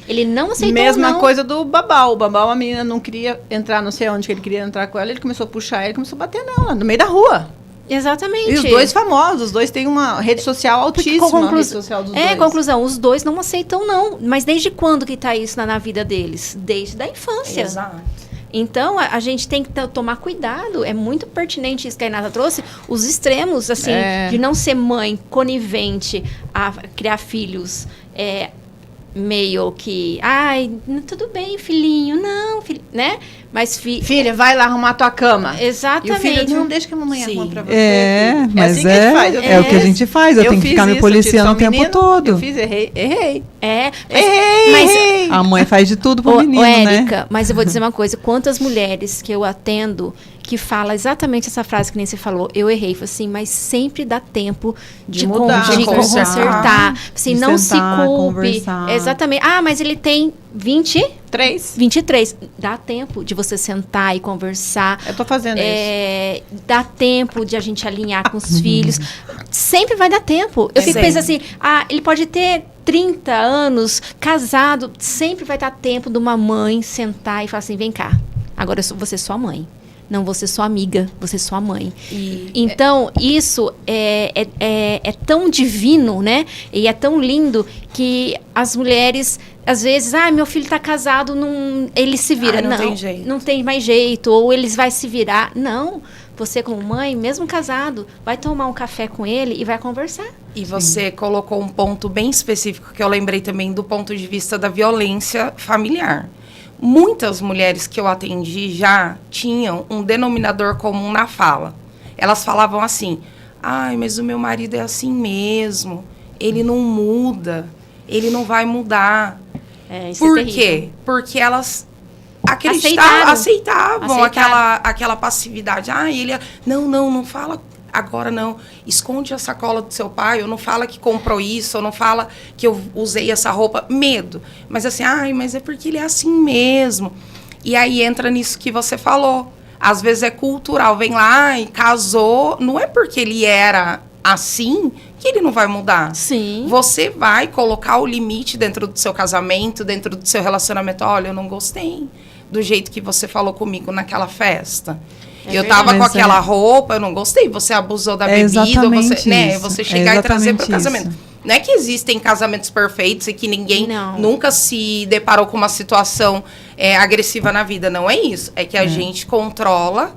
Ele não aceitou. Mesma coisa do Babau. O Babau, a menina não queria entrar, não sei onde que ele queria entrar com ela, ele começou a puxar ela, começou a bater nela, no meio da rua. Exatamente. E os dois famosos, os dois têm uma rede social altíssima. Rede social dos dois. Conclusão, os dois não aceitam não. Mas desde quando que tá isso na vida deles? Desde a infância. Exato. Então, a gente tem que tomar cuidado. É muito pertinente isso que a Renata trouxe. Os extremos, assim, de não ser mãe conivente a criar filhos meio que... Ai, tudo bem, filhinho. Não, né? Mas filha, vai lá arrumar tua cama. Exatamente. E o filho, não deixa que a mamãe arruma pra você. Mas assim que a gente faz. É o que a gente faz. Eu tenho que ficar me policiando o tempo todo. Eu fiz, errei. Errei. A mãe faz de tudo pro menino, Érica, né? Mas eu vou dizer uma coisa. Quantas mulheres que eu atendo que fala exatamente essa frase que nem você falou, eu errei. Falei assim, mas sempre dá tempo de mudar, de consertar. Assim, de não sentar, se culpe. Conversar. Exatamente. Mas ele tem 23. Dá tempo de você sentar e conversar. Eu tô fazendo isso. Dá tempo de a gente alinhar com os filhos. Sempre vai dar tempo. Eu fico pensando assim, ele pode ter 30 anos, casado, sempre vai dar tempo de uma mãe sentar e falar assim, vem cá, agora eu vou ser sua mãe. Não, vou ser sua amiga, vou ser sua mãe. Então, isso é tão divino, né? E é tão lindo que as mulheres, às vezes, meu filho está casado, ele se vira. Não tem jeito. Não tem mais jeito, ou eles vai se virar. Não, você como mãe, mesmo casado, vai tomar um café com ele e vai conversar. E você colocou um ponto bem específico, que eu lembrei também do ponto de vista da violência familiar. Muitas mulheres que eu atendi já tinham um denominador comum na fala. Elas falavam assim, mas o meu marido é assim mesmo, ele não muda, ele não vai mudar. Por quê? Porque elas aceitavam aquela passividade. Ele não fala agora não, esconde a sacola do seu pai, ou não fala que comprou isso, ou não fala que eu usei essa roupa, medo. Mas assim, mas é porque ele é assim mesmo. E aí entra nisso que você falou. Às vezes é cultural, vem lá e casou, não é porque ele era assim que ele não vai mudar. Sim. Você vai colocar o limite dentro do seu casamento, dentro do seu relacionamento. Olha, eu não gostei do jeito que você falou comigo naquela festa. Eu tava com aquela roupa, eu não gostei. Você abusou da bebida, você chegar e trazer para o casamento. Não é que existem casamentos perfeitos e que ninguém nunca se deparou com uma situação agressiva na vida. Não é isso. É que a gente controla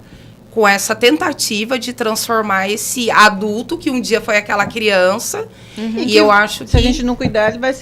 com essa tentativa de transformar esse adulto que um dia foi aquela criança. E eu acho que... Se a gente não cuidar, ele vai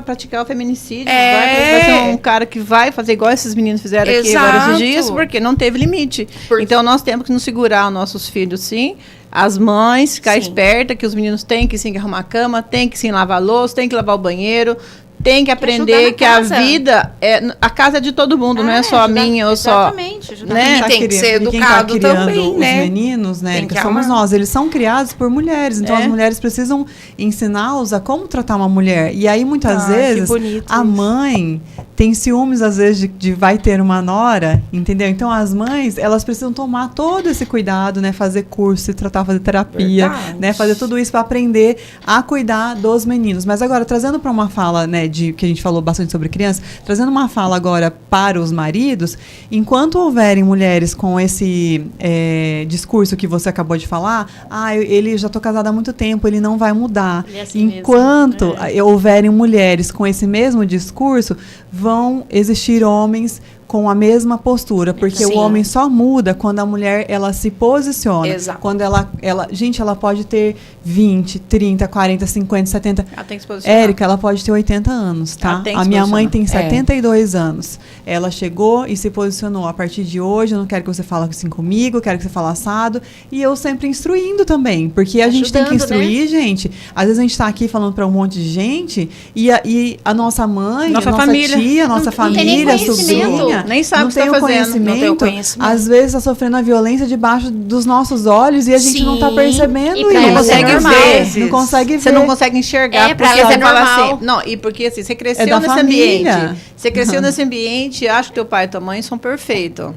praticar o feminicídio. Vai ser um cara que vai fazer igual esses meninos fizeram aqui vários dias, porque não teve limite. Então, nós temos que nos segurar os nossos filhos, sim. As mães, ficar esperta que os meninos têm que sim arrumar a cama, têm que sim lavar a louça, têm que lavar o banheiro. Tem que aprender que a vida a casa é de todo mundo, não é só a minha ou só. Exatamente. Né? E tem que ser educado também, os meninos, né? Que somos nós, eles são criados por mulheres, então as mulheres precisam ensiná-los a como tratar uma mulher. E aí muitas vezes a mãe tem ciúmes às vezes de vai ter uma nora, entendeu? Então as mães, elas precisam tomar todo esse cuidado, né? Fazer curso, se tratar, fazer terapia, né? Fazer tudo isso para aprender a cuidar dos meninos. Mas agora trazendo para uma fala, né, que a gente falou bastante sobre criança, trazendo uma fala agora para os maridos, enquanto houverem mulheres com esse discurso que você acabou de falar, ele já estou casada há muito tempo, ele não vai mudar. Assim enquanto houverem mulheres com esse mesmo discurso, vão existir homens com a mesma postura, porque o homem só muda quando a mulher ela se posiciona. Exato. Quando ela pode ter 20, 30, 40, 50, 70. Ela tem que se posicionar. Érica, ela pode ter 80 anos, tá? A minha mãe tem 72 anos. Ela chegou e se posicionou. A partir de hoje, eu não quero que você fale assim comigo, eu quero que você fale assado. E eu sempre instruindo também, porque a gente tem que instruir, gente. Às vezes a gente está aqui falando para um monte de gente e a nossa mãe, a nossa família, tia, a nossa família, sobrinha, sozinha. Nem sabe não o que tem tá o fazendo. conhecimento. Não tem o conhecimento. Às vezes está sofrendo a violência debaixo dos nossos olhos e a gente não está percebendo pra isso. não consegue ver. Não consegue ver. Você não consegue enxergar. Pra porque elas você é fala normal. assim. Não, e porque assim, você cresceu da nesse família. ambiente. Você cresceu nesse ambiente, acha que teu pai e tua mãe são perfeitos.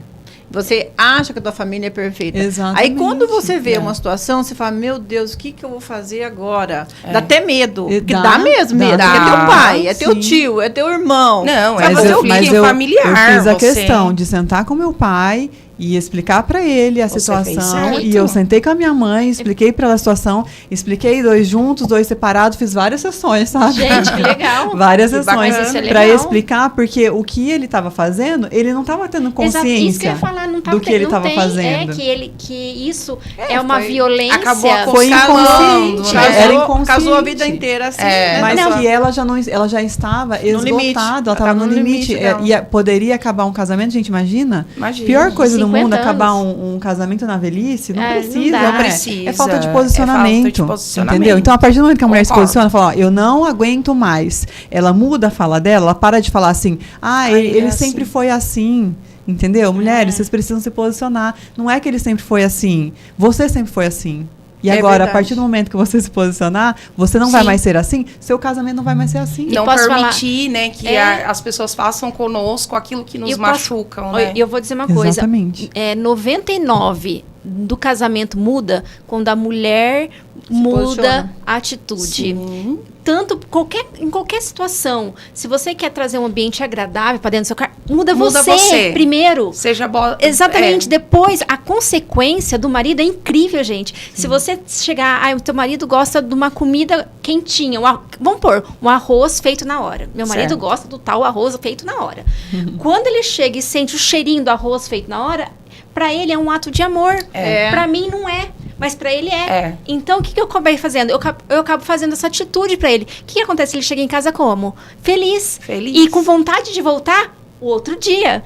Você acha que a tua família é perfeita. Exatamente. Aí quando você vê uma situação, você fala, meu Deus, o que eu vou fazer agora? Dá até medo. Porque dá mesmo medo. dá. Porque é teu pai, é teu Sim. tio, é teu irmão. Não, Vai é fazer o mas quê? eu familiar. Eu fiz a você- questão de sentar com meu pai e explicar para ele a Você situação. fez certo. E eu sentei com a minha mãe, expliquei para ela a situação, expliquei 2 juntos, 2 separados, fiz várias sessões, sabe? Gente, que legal. Várias Que sessões bacana. Isso é para legal. explicar, porque o que ele estava fazendo, ele não estava tendo Exato, isso que eu consciência ia falar, não tá do que ele não estava tem, fazendo. Que isso é uma foi- violência. acabou Foi inconsciente, era inconsciente. Casou a vida inteira assim. né? Mas Não. que ela já estava limite. esgotada, ela Ela estava no limite. dela. E poderia acabar um casamento, gente, imagina? Imagina. Pior coisa do 50 mundo, acabar anos. um casamento na velhice, não Não precisa. dá. né? Não precisa. É falta de É posicionamento. falta de posicionamento. Entendeu? Então, a partir do momento que a mulher se Concordo. posiciona, fala, ó, eu não aguento mais. Ela muda a fala dela, ela para de falar assim, ele é sempre assim. foi assim. Entendeu? Mulheres, vocês precisam se posicionar. Não é que ele sempre foi assim. Você sempre foi assim. E agora, verdade. a partir do momento que você se posicionar, você não vai Sim. mais ser assim, seu casamento não vai mais ser assim. Não posso permitir, né, que É. as pessoas façam conosco aquilo que nos Eu posso- machucam, né? Eu vou dizer uma coisa. Exatamente. 99 do casamento muda quando a mulher muda posiciona. a atitude. Sim. Tanto em qualquer situação. Se você quer trazer um ambiente agradável para dentro do seu carro, muda Muda você você. primeiro. Seja boa. Exatamente. Depois, a consequência do marido é incrível, gente. Se você chegar, o teu marido gosta de uma comida quentinha, vamos pôr, um arroz feito na hora. Meu marido Certo. gosta do tal arroz feito na hora. Quando ele chega e sente o cheirinho do arroz feito na hora, para ele é um ato de amor. Para mim não é. Mas para ele é. Então, o que eu acabei fazendo? Eu acabo fazendo essa atitude para ele. O que acontece? Ele chega em casa como? Feliz. Feliz. E com vontade de voltar o outro dia.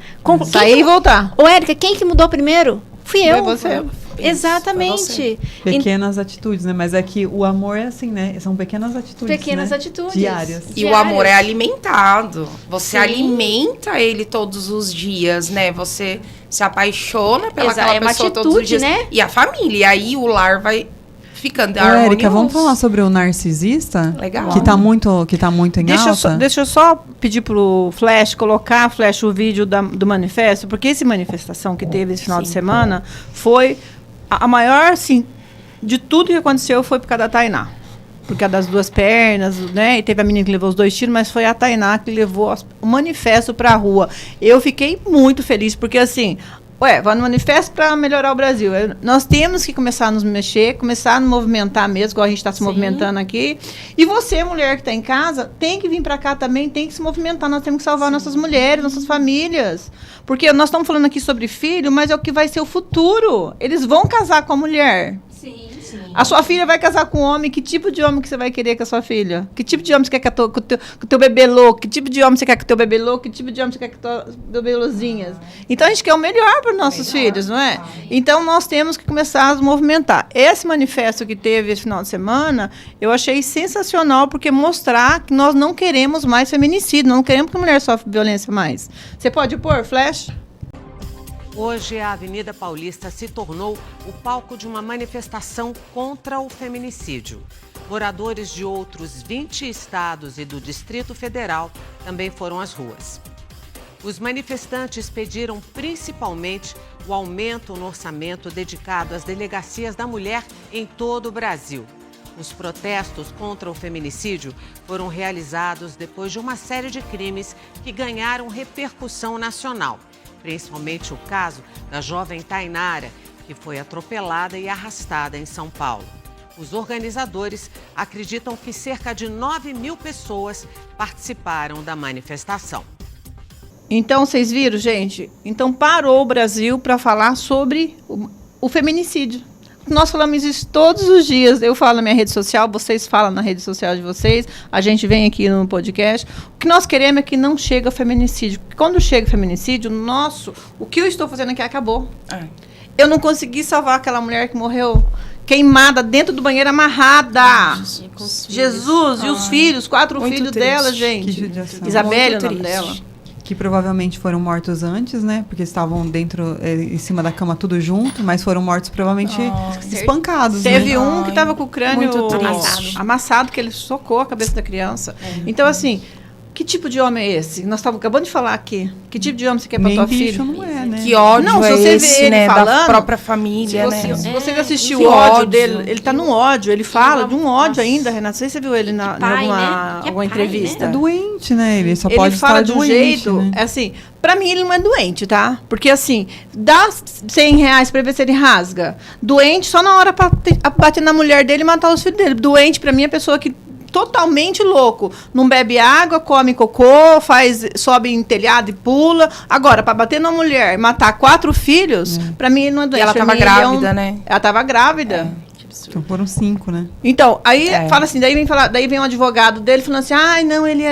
Sair e voltar. Ô, Érica, quem que mudou primeiro? Fui eu. Foi você. Exatamente. Pequenas atitudes, né? Mas é que o amor é assim, né? São pequenas atitudes. Pequenas né? atitudes. Diárias. E o amor é alimentado. Você Sim. alimenta ele todos os dias, né? Você se apaixona pela aquela É uma pessoa todos os atitude, dias. né? E a família. E aí o lar vai ficando Ô, harmonioso. Érica, vamos falar sobre o narcisista? Legal. Que tá muito em alta? Deixa eu só pedir pro Flash, colocar, Flash, o vídeo do manifesto, porque essa manifestação que teve esse final de semana foi a maior, assim, de tudo que aconteceu foi por causa da Tainá. Por causa das 2 pernas, né? E teve a menina que levou os 2 tiros, mas foi a Tainá que levou o manifesto para a rua. Eu fiquei muito feliz, porque assim, vai no manifesto para melhorar o Brasil. Nós temos que começar a nos mexer, começar a nos movimentar mesmo, igual a gente está se movimentando aqui. E você, mulher que está em casa, tem que vir para cá também, tem que se movimentar. Nós temos que salvar nossas mulheres, nossas famílias. Porque nós estamos falando aqui sobre filho, mas é o que vai ser o futuro. Eles vão casar com a mulher. Sim. A sua filha vai casar com um homem. Que tipo de homem que você vai querer com a sua filha? Que tipo de homem você quer com o teu bebê louco? Que tipo de homem você quer com o teu bebê louco? Que tipo de homem você quer com o teu bebê luzinhas? Então, a gente quer o melhor para os nossos filhos, não é? Então, nós temos que começar a nos movimentar. Esse manifesto que teve esse final de semana, eu achei sensacional, porque mostrar que nós não queremos mais feminicídio, não queremos que a mulher sofra violência mais. Você pode pôr, Flash? Hoje, a Avenida Paulista se tornou o palco de uma manifestação contra o feminicídio. Moradores de outros 20 estados e do Distrito Federal também foram às ruas. Os manifestantes pediram principalmente o aumento no orçamento dedicado às delegacias da mulher em todo o Brasil. Os protestos contra o feminicídio foram realizados depois de uma série de crimes que ganharam repercussão nacional. Principalmente o caso da jovem Tainara, que foi atropelada e arrastada em São Paulo. Os organizadores acreditam que cerca de 9.000 pessoas participaram da manifestação. Então, vocês viram, gente? Então, parou o Brasil para falar sobre o feminicídio. Nós falamos isso todos os dias. Eu falo na minha rede social, vocês falam na rede social de vocês, a gente vem aqui no podcast. O que nós queremos é que não chegue ao feminicídio. Porque quando chega o feminicídio, o que eu estou fazendo aqui acabou. Eu não consegui salvar aquela mulher que morreu queimada dentro do banheiro, amarrada. Jesus, e os filhos, 4 filhos dela, gente. Isabelle é o nome dela. que provavelmente foram mortos antes, né? Porque estavam dentro, em cima da cama tudo junto, mas foram mortos provavelmente espancados. Teve né? um que estava com o crânio amassado, que ele socou a cabeça da criança. Então, assim, que tipo de homem é esse? Nós estávamos acabando de falar aqui. Que tipo de homem você quer para tua filha? Não é, né? Que ódio não, se é você esse, vê ele né? falando, da própria família, se você assistiu Que o ódio ódio. dele, ele tá num ódio, ele fala de um ódio ainda, Renato. Não sei se você viu ele em alguma entrevista. É doente, né? Ele só Ele pode fala estar de um doente, jeito, né? assim, pra mim ele não é doente, tá? Porque assim, dá R$100 pra ver se ele rasga. Doente só na hora pra bater na mulher dele e matar os filhos dele. Doente pra mim é a pessoa que totalmente louco. Não bebe água, come cocô, sobe em telhado e pula. Agora, para bater na mulher, matar 4 filhos, para mim ele não é doente. E ela estava grávida, né? Ela estava grávida. Então foram 5, né? Então, aí fala assim, daí vem um advogado dele falando assim, não, ele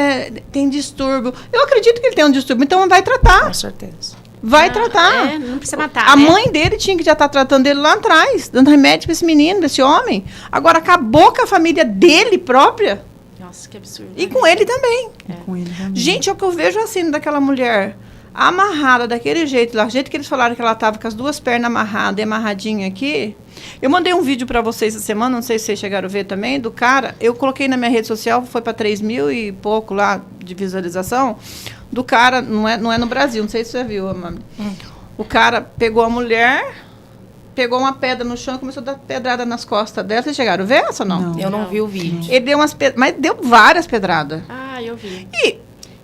tem distúrbio. Eu acredito que ele tem um distúrbio, então vai tratar. Com certeza. Vai tratar. Não precisa matar, A mãe dele tinha que já estar tratando dele lá atrás, dando remédio para esse menino, para esse homem. Agora acabou com a família dele própria. Nossa, que absurdo. E com ele também. Com ele também. Gente, é o que eu vejo assim daquela mulher amarrada daquele jeito, do jeito que eles falaram que ela estava com as 2 pernas amarradas e amarradinha aqui. Eu mandei um vídeo para vocês essa semana, não sei se vocês chegaram a ver também, do cara. Eu coloquei na minha rede social, foi para 3.000 e pouco lá de visualização. Do cara, não é no Brasil, não sei se você viu, Amanda. O cara pegou a mulher, pegou uma pedra no chão e começou a dar pedrada nas costas dela. Vocês chegaram a ver essa ou não? Eu não vi o vídeo. Ele deu mas deu várias pedradas. Eu vi.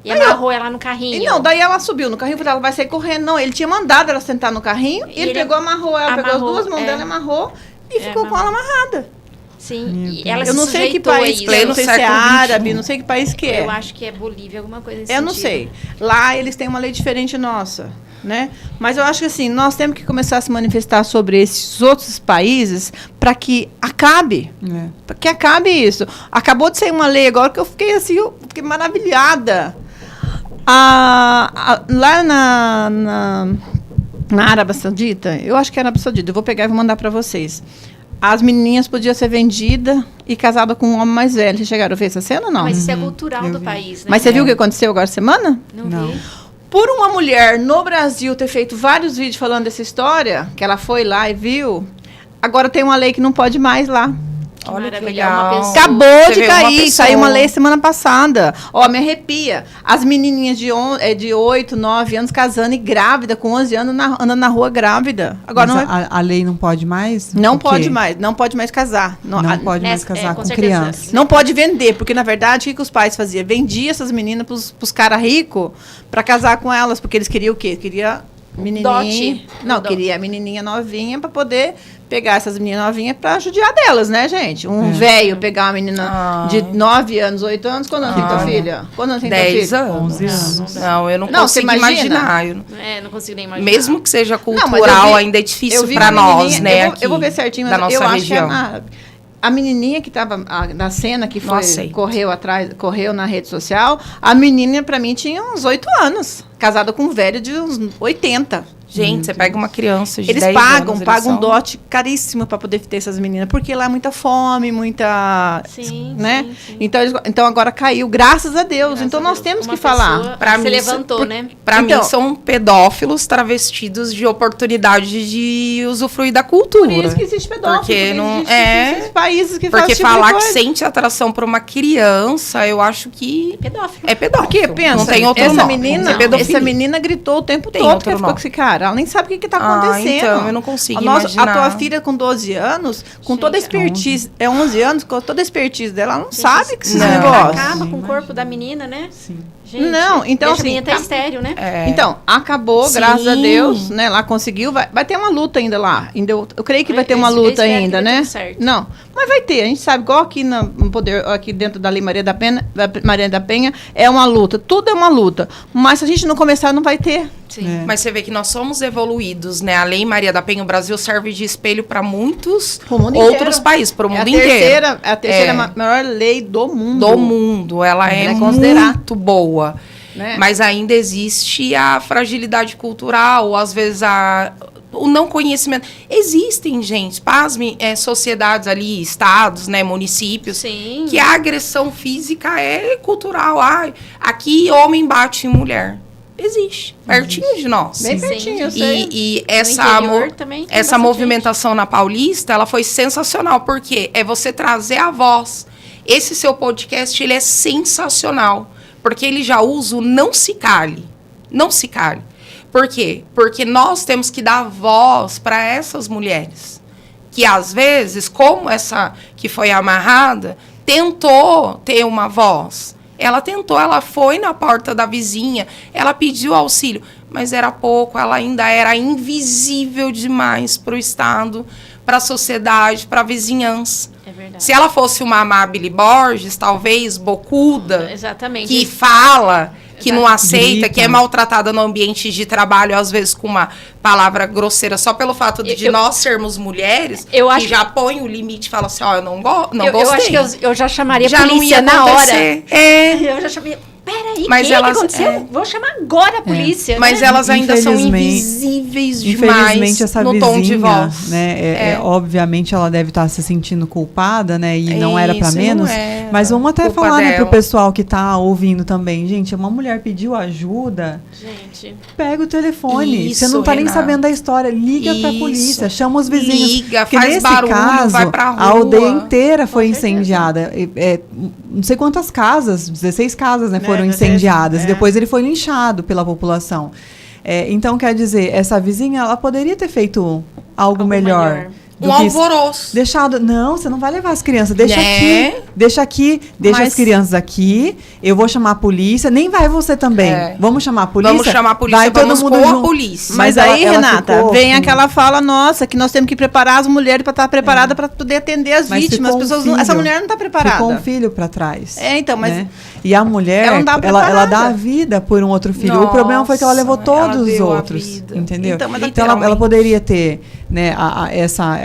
E amarrou ela no carrinho. Não, daí ela subiu no carrinho e falou, ela vai sair correndo. Não, ele tinha mandado ela sentar no carrinho, e ele pegou, amarrou ela, pegou as 2 mãos dela, amarrou e ficou com ela amarrada. Sim, e ela eu não sei que país que é, não sei se é árabe, não sei que país que é. Eu acho que é Bolívia, alguma coisa assim. Eu não sei. Lá eles têm uma lei diferente nossa, né? Mas eu acho que assim, nós temos que começar a se manifestar sobre esses outros países para que acabe. Para que acabe isso. Acabou de sair uma lei agora que eu fiquei assim, eu fiquei maravilhada. Lá na Arábia Saudita, eu acho que era Arábia Saudita, eu vou pegar e vou mandar para vocês. As menininhas podiam ser vendidas e casadas com um homem mais velho. Vocês chegaram a ver essa cena ou não? Mas isso é cultural do país, né? Mas você viu o que aconteceu agora semana? Não vi. Por uma mulher no Brasil ter feito vários vídeos falando dessa história, que ela foi lá e viu, agora tem uma lei que não pode mais lá. Olha que legal. Acabou de cair, saiu uma lei semana passada. Ó, me arrepia. As menininhas de 8, 9 anos casando e grávida, com 11 anos, andando na rua grávida. Agora mas a lei não pode mais? Não pode mais, não pode mais casar. Não pode mais casar com criança. Não pode vender, porque na verdade o que os pais faziam? Vendia essas meninas pros caras ricos para casar com elas, porque eles queriam o quê? Queria menininha. Não, queria a menininha novinha para poder pegar essas meninas novinhas para judiar delas, né, gente? Um velho pegar uma menina de 9 anos, 8 anos, quando tem tua filha? Quando tem 10 tua filha? anos. 11 anos. Não, eu não consigo imaginar. Não consigo nem imaginar. Mesmo que seja cultural, ainda é difícil para nós, né? Eu vou ver certinho, mas eu acho que a menininha que estava na cena, que correu na rede social, a menina, para mim, tinha uns 8 anos. Casada com um velho de uns 80. Gente, você pega uma criança de eles 10 pagam, anos, pagam um dote caríssimo para poder ter essas meninas, porque lá é muita fome, muita, né? Sim. Então agora caiu, graças a Deus. Então nós temos que falar. Para mim levantou, né? Para mim são pedófilos travestidos de oportunidade de usufruir da cultura. Por isso que existe pedófilo. Porque não esses países que porque fazem falar que sente atração por uma criança, eu acho que pedófilo. É pedófilo. Porque pensa, não tem outro nome. Essa menina gritou o tempo todo que ficou com esse cara. Ela nem sabe o que está acontecendo. Então, eu não consigo imaginar. A tua filha com 12 anos, com toda a expertise, 11 anos, com toda a expertise dela, ela não sabe que esse negócio. Acaba com o corpo da menina, né? Sim. Gente, não, então assim, a menina tá estéreo, né? Então, acabou, graças a Deus, né? Lá conseguiu, vai ter uma luta ainda lá. Eu creio que vai ter uma luta ainda, né? Não, mas vai ter, a gente sabe, igual aqui no poder, aqui dentro da Lei Maria da Penha, é uma luta, tudo é uma luta. Mas se a gente não começar, não vai ter. Sim. Mas você vê que nós somos evoluídos, né? A Lei Maria da Penha, o Brasil serve de espelho para muitos outros países, para o mundo inteiro. É a terceira maior lei do mundo. Do mundo. Ela é muito boa. Né? Mas ainda existe a fragilidade cultural, ou às vezes o não conhecimento. Existem, gente, pasme, sociedades ali, estados, né, municípios, sim, que a agressão física é cultural. Aqui homem bate em mulher. Existe. Pertinho de nós. Bem pertinho, eu sei. E essa movimentação na Paulista, ela foi sensacional, porque é você trazer a voz. Esse seu podcast, ele é sensacional, porque ele já usa o não se cale. Não se cale. Por quê? Porque nós temos que dar voz para essas mulheres, que às vezes, como essa que foi amarrada, tentou ter uma voz. Ela tentou, ela foi na porta da vizinha, ela pediu auxílio, mas era pouco, ela ainda era invisível demais para o Estado, para a sociedade, para a vizinhança. É verdade. Se ela fosse uma Amabile Borges, talvez bocuda, exatamente, que fala, que não aceita, que é maltratada no ambiente de trabalho, às vezes com uma palavra grosseira, só pelo fato de nós sermos mulheres, que já põe o limite e fala assim, eu não gostei. Eu acho que eu já chamaria já a polícia na hora. Eu já chamaria... Peraí, mas que aconteceu? Vou chamar agora a polícia. Mas elas ainda são invisíveis demais essa no vizinha, tom de voz. Né, obviamente ela deve estar se sentindo culpada, né? E não era para menos. Mas vamos até falar, né, pro pessoal que tá ouvindo também. Gente, uma mulher pediu ajuda. Gente, pega o telefone. Você não tá nem sabendo da história. Liga pra polícia, chama os vizinhos. Liga, porque faz nesse barulho, caso, vai pra rua. A aldeia inteira foi incendiada. Não sei quantas casas, 16 casas, né, foram incendiadas. E depois ele foi linchado pela população. Então, quer dizer, essa vizinha, ela poderia ter feito algo melhor. Um alvoroço. Deixado. Não, você não vai levar as crianças. Deixa aqui, deixa as crianças aqui. Eu vou chamar a polícia. Nem vai você também. Vamos chamar a polícia? Vamos chamar a polícia, vai vamos todo mundo com junto. a polícia. Mas aí, Renata, vem aquela fala nossa, que nós temos que preparar as mulheres para estar preparada para poder atender as vítimas. As pessoas essa mulher não está preparada. Ficou um filho para trás. Então, mas... Né? E a mulher, ela dá a vida por um outro filho. Nossa, o problema foi que ela levou todos os outros. Entendeu? Então ela poderia ter, né,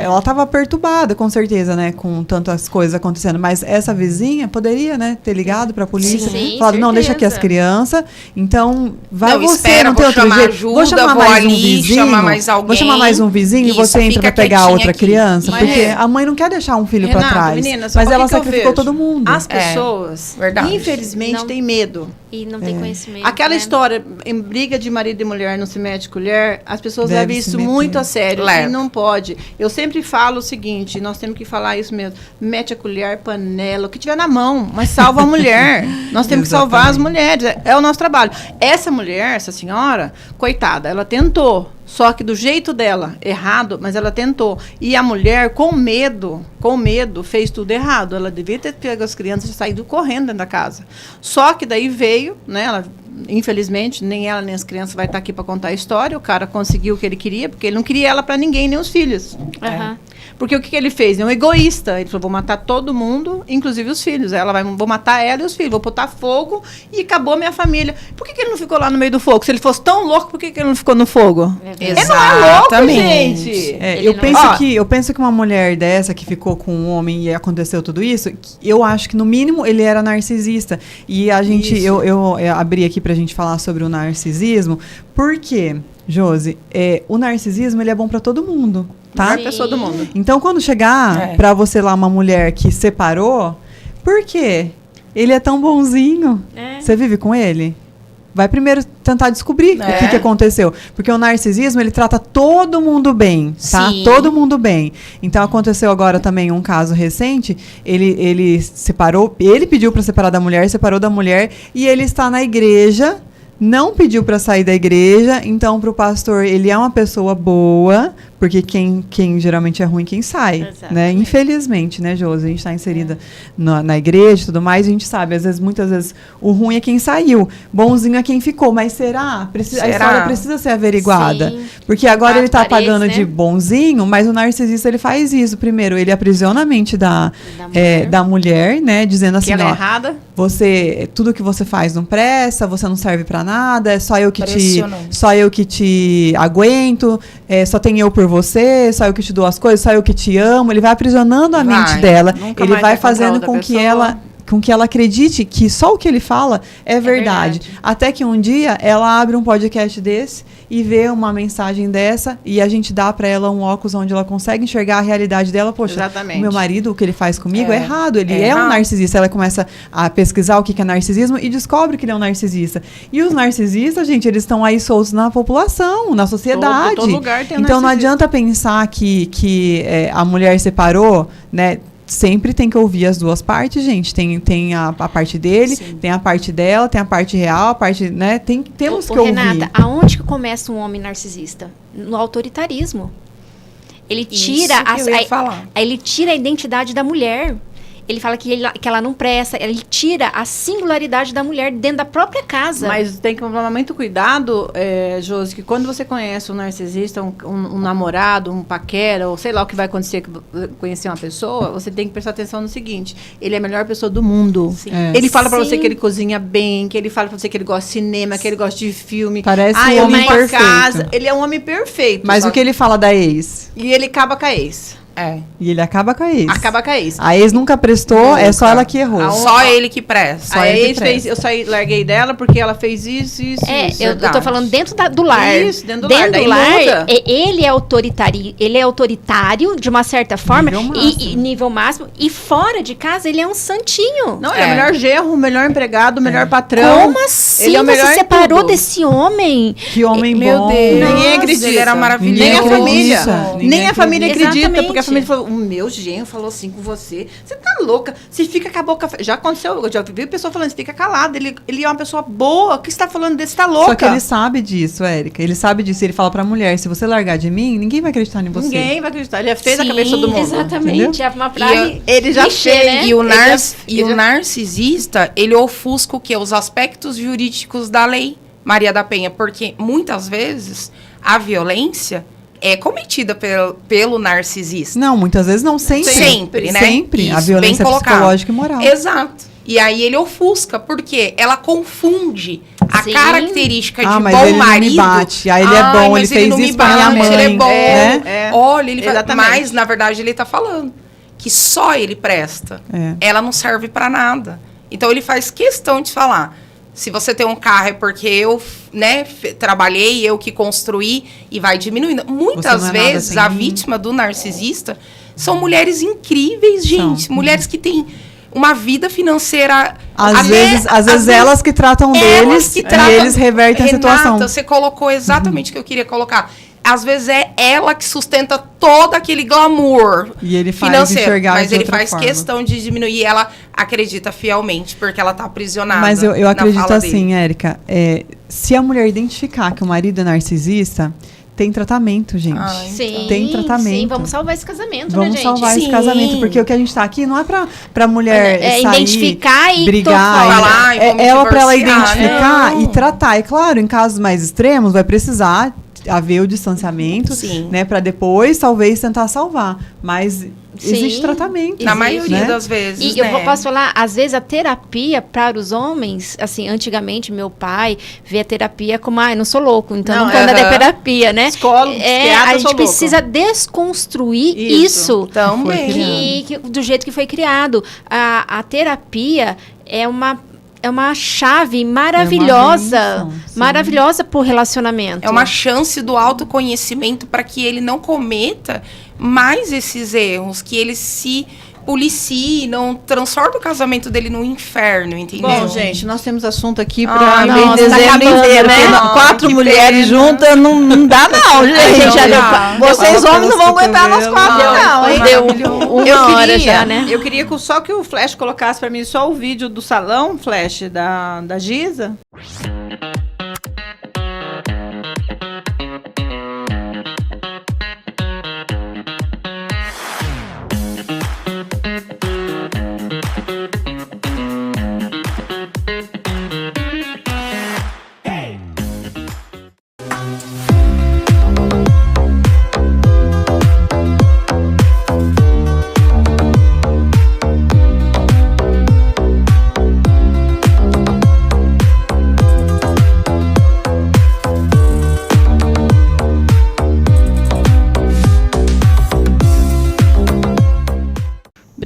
ela estava perturbada, com certeza, né, com tantas coisas acontecendo. Mas essa vizinha poderia, né, ter ligado para a polícia, falado, não, deixa aqui as crianças. Então, vai não, você, não tem outro jeito. Ajuda, vou chamar mais ali, um vizinho, chamar mais alguém. Vou chamar mais um vizinho e você entra para pegar outra aqui. criança. Porque a mãe não quer deixar um filho para trás. Meninas, mas ela sacrificou todo mundo. As pessoas, infelizmente, têm medo. E não tem conhecimento. Aquela história, em briga de marido e mulher não se mete colher, as pessoas levam isso muito a sério. E não pode. Eu sempre falo o seguinte, nós temos que falar isso mesmo. Mete a colher, panela, o que tiver na mão, mas salva a mulher. Nós temos que salvar as mulheres. É o nosso trabalho. Essa mulher, essa senhora, coitada, ela tentou. Só que do jeito dela, errado, mas ela tentou. E a mulher, com medo, fez tudo errado. Ela devia ter pego as crianças e saído correndo dentro da casa. Só que daí veio, né? Ela, infelizmente, nem ela nem as crianças vai estar aqui para contar a história. O cara conseguiu o que ele queria, porque ele não queria ela para ninguém, nem os filhos. Porque o que ele fez? É um egoísta. Ele falou, vou matar todo mundo, inclusive os filhos. Vou matar ela e os filhos, vou botar fogo e acabou minha família. Por que ele não ficou lá no meio do fogo? Se ele fosse tão louco, por que ele não ficou no fogo? Ele não é louco, gente. Eu penso que uma mulher dessa que ficou com um homem e aconteceu tudo isso, eu acho que no mínimo ele era narcisista. E a gente, eu abri aqui pra gente falar sobre o narcisismo, porque, Josi, o narcisismo ele é bom pra todo mundo. Tá? Para todo mundo. Então, quando chegar pra você lá uma mulher que separou, por quê? Ele é tão bonzinho. Você vive com ele? Vai primeiro tentar descobrir o que aconteceu. Porque o narcisismo, ele trata todo mundo bem, tá? Sim. Todo mundo bem. Então, aconteceu agora também um caso recente. Ele separou, ele pediu para separar da mulher, separou da mulher, e ele está na igreja, não pediu para sair da igreja. Então, para o pastor, ele é uma pessoa boa, porque quem geralmente é ruim, quem sai, né? Infelizmente, né, Josi? A gente está inserida na igreja e tudo mais, a gente sabe, muitas vezes, o ruim é quem saiu, bonzinho é quem ficou, mas será? A história precisa ser averiguada. Sim. Porque agora ele está pagando de bonzinho, mas o narcisista, ele faz isso. Primeiro, ele aprisiona a mente da mulher, né? Dizendo assim, que ela é errada. Tudo que você faz não presta, você não serve para nada, é só eu que te aguento, só tem eu por você, só eu que te dou as coisas, só eu que te amo. Ele vai aprisionando a mente dela, ele vai fazendo com que ela com que ela acredite que só o que ele fala é verdade. Até que um dia ela abre um podcast desse e vê uma mensagem dessa e a gente dá para ela um óculos onde ela consegue enxergar a realidade dela. Poxa, Exatamente. o meu marido, o que ele faz comigo é errado, ele é um narcisista. Ela começa a pesquisar o que é narcisismo e descobre que ele é um narcisista. E os narcisistas, gente, eles estão aí soltos na população, na sociedade. Todo lugar tem então não adianta pensar que a mulher separou, né? Sempre tem que ouvir as duas partes, gente. Tem a parte dele, tem a parte dela, tem a parte real, a parte, né? Temos que ouvir. Renata, aonde que começa um homem narcisista? No autoritarismo. Ele tira ele tira a identidade da mulher. Ele fala que ela não presta, ele tira a singularidade da mulher dentro da própria casa. Mas tem que tomar muito cuidado, Josi, que quando você conhece um narcisista, um namorado, um paquera, ou sei lá o que vai acontecer, conhecer uma pessoa, você tem que prestar atenção no seguinte: ele é a melhor pessoa do mundo. Ele fala pra você que ele cozinha bem, que ele fala pra você que ele gosta de cinema, que ele gosta de filme. Parece um homem perfeito. Casa. Ele é um homem perfeito. Mas o que ele fala da ex? E ele acaba com a ex. E ele acaba com a ex. Acaba com a ex. A ex nunca prestou, é só ela que errou. Só ele que presta. A ex fez, eu larguei dela porque ela fez isso. Eu tô falando dentro do lar. Isso, dentro do lar. Dentro do lar, ele é autoritário de uma certa forma, nível máximo, e fora de casa ele é um santinho. Não, ele é o melhor genro, o melhor empregado, o melhor patrão. Como assim? Ele é o melhor você separou desse homem? Que homem Meu bom. Deus. Ninguém acredita. Ele era maravilhoso. Nem a família. Nem a família acredita, Exatamente. porque a família falou: o meu genro falou assim com você. Você tá louca? Você fica com a boca... Já aconteceu, eu já vi pessoa falando, você fica calada. Ele é uma pessoa boa. O que você tá falando desse? Você tá louca? Só que ele sabe disso, Érica. Ele sabe disso. Ele fala pra mulher: se você largar de mim, ninguém vai acreditar em você. Ninguém vai acreditar. Ele fez a cabeça do mundo. Exatamente. Entendeu? É uma frase ele já clichê, fez, né? E o narcisista, ele ofusca o quê? Os aspectos jurídicos da lei, Maria da Penha. Porque, muitas vezes, a violência é cometida pelo narcisista. Não, muitas vezes não, sempre. Sempre, né? Sempre. Isso, a violência bem colocado. psicológica e moral. Exato. E aí ele ofusca, porque ela confunde a característica de mas bom ele marido. Não me bate. Aí ele é bom, ele fez isso pra minha mãe. Ele é bom. Né? Olha, ele faz, mas na verdade ele tá falando que só ele presta. Ela não serve pra nada. Então ele faz questão de falar: se você tem um carro é porque eu, né, trabalhei, eu que construí, e vai diminuindo. Muitas vezes a vítima do narcisista são mulheres incríveis, gente. Mulheres que têm uma vida financeira... Às vezes elas que tratam deles e eles revertem a situação. Renata, você colocou exatamente o que eu queria colocar. Às vezes é ela que sustenta todo aquele glamour e ele faz financeiro, enxergar mas de ele outra faz forma. questão de diminuir, e ela acredita fielmente, porque ela tá aprisionada. Mas eu acredito assim, dele. Érica, se a mulher identificar que o marido é narcisista, tem tratamento, gente. Sim, tem tratamento. Sim, vamos salvar esse casamento, vamos né, gente? salvar esse casamento, porque o que a gente tá aqui não é pra mulher sair, identificar e brigar. É pra ela identificar e tratar. E claro, em casos mais extremos, vai precisar haver o distanciamento, né, para depois talvez tentar salvar, mas existe tratamento. Na maioria das vezes, e eu posso falar, às vezes a terapia para os homens, assim, antigamente meu pai vê a terapia como, eu não sou louco, então não vou andar de terapia, né? Psicólogo, a gente precisa desconstruir isso também, do jeito que foi criado. A terapia é uma chave maravilhosa, maravilhosa para o relacionamento. É uma chance do autoconhecimento para que ele não cometa mais esses erros, que ele se policie, não transforme o casamento dele num inferno, entendeu? Bom, gente, nós temos assunto aqui para dezembro inteiro, né? 4 mulheres juntas não dá não, gente. Vocês homens não vão aguentar nós 4 não, hein? Deu uma hora já, né? Eu queria só que o Flash colocasse para mim só o vídeo do salão, Flash, da Giza.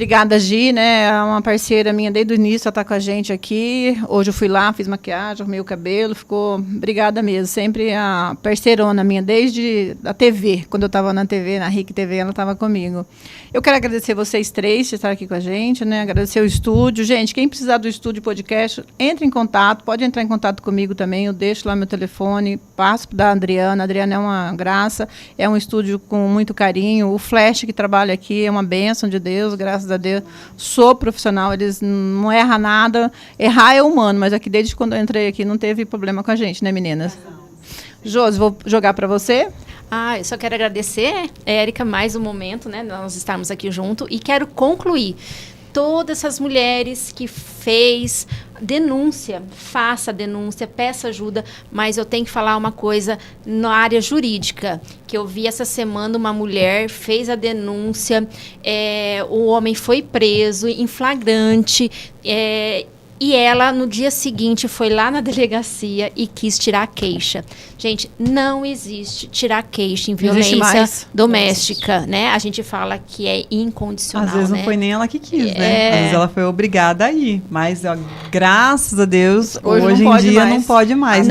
Obrigada, Gi, né? É uma parceira minha desde o início, ela está com a gente aqui. Hoje eu fui lá, fiz maquiagem, arrumei o cabelo, ficou... Obrigada mesmo. Sempre a parceirona minha, desde a TV. Quando eu estava na TV, na RIC TV, ela estava comigo. Eu quero agradecer vocês três por estar aqui com a gente, né? Agradecer o estúdio. Gente, quem precisar do estúdio podcast, entre em contato, pode entrar em contato comigo também. Eu deixo lá meu telefone, passo da Adriana. A Adriana é uma graça, é um estúdio com muito carinho. O Flash que trabalha aqui é uma bênção de Deus, graças a Deus. Sou profissional, eles não erram nada. Errar é humano, mas aqui desde quando eu entrei aqui não teve problema com a gente, né, meninas? Josi, vou jogar para você. Eu só quero agradecer, Érica, mais um momento, né, nós estarmos aqui junto, e quero concluir. Todas essas mulheres que fez denúncia, faça denúncia, peça ajuda, mas eu tenho que falar uma coisa na área jurídica, que eu vi essa semana uma mulher fez a denúncia, o homem foi preso em flagrante, e ela, no dia seguinte, foi lá na delegacia e quis tirar a queixa. Gente, não existe tirar queixa em violência doméstica, né? A gente fala que é incondicional, às vezes não foi nem ela que quis, né? Às vezes ela foi obrigada a ir. Mas, ó, graças a Deus, hoje em dia não pode mais.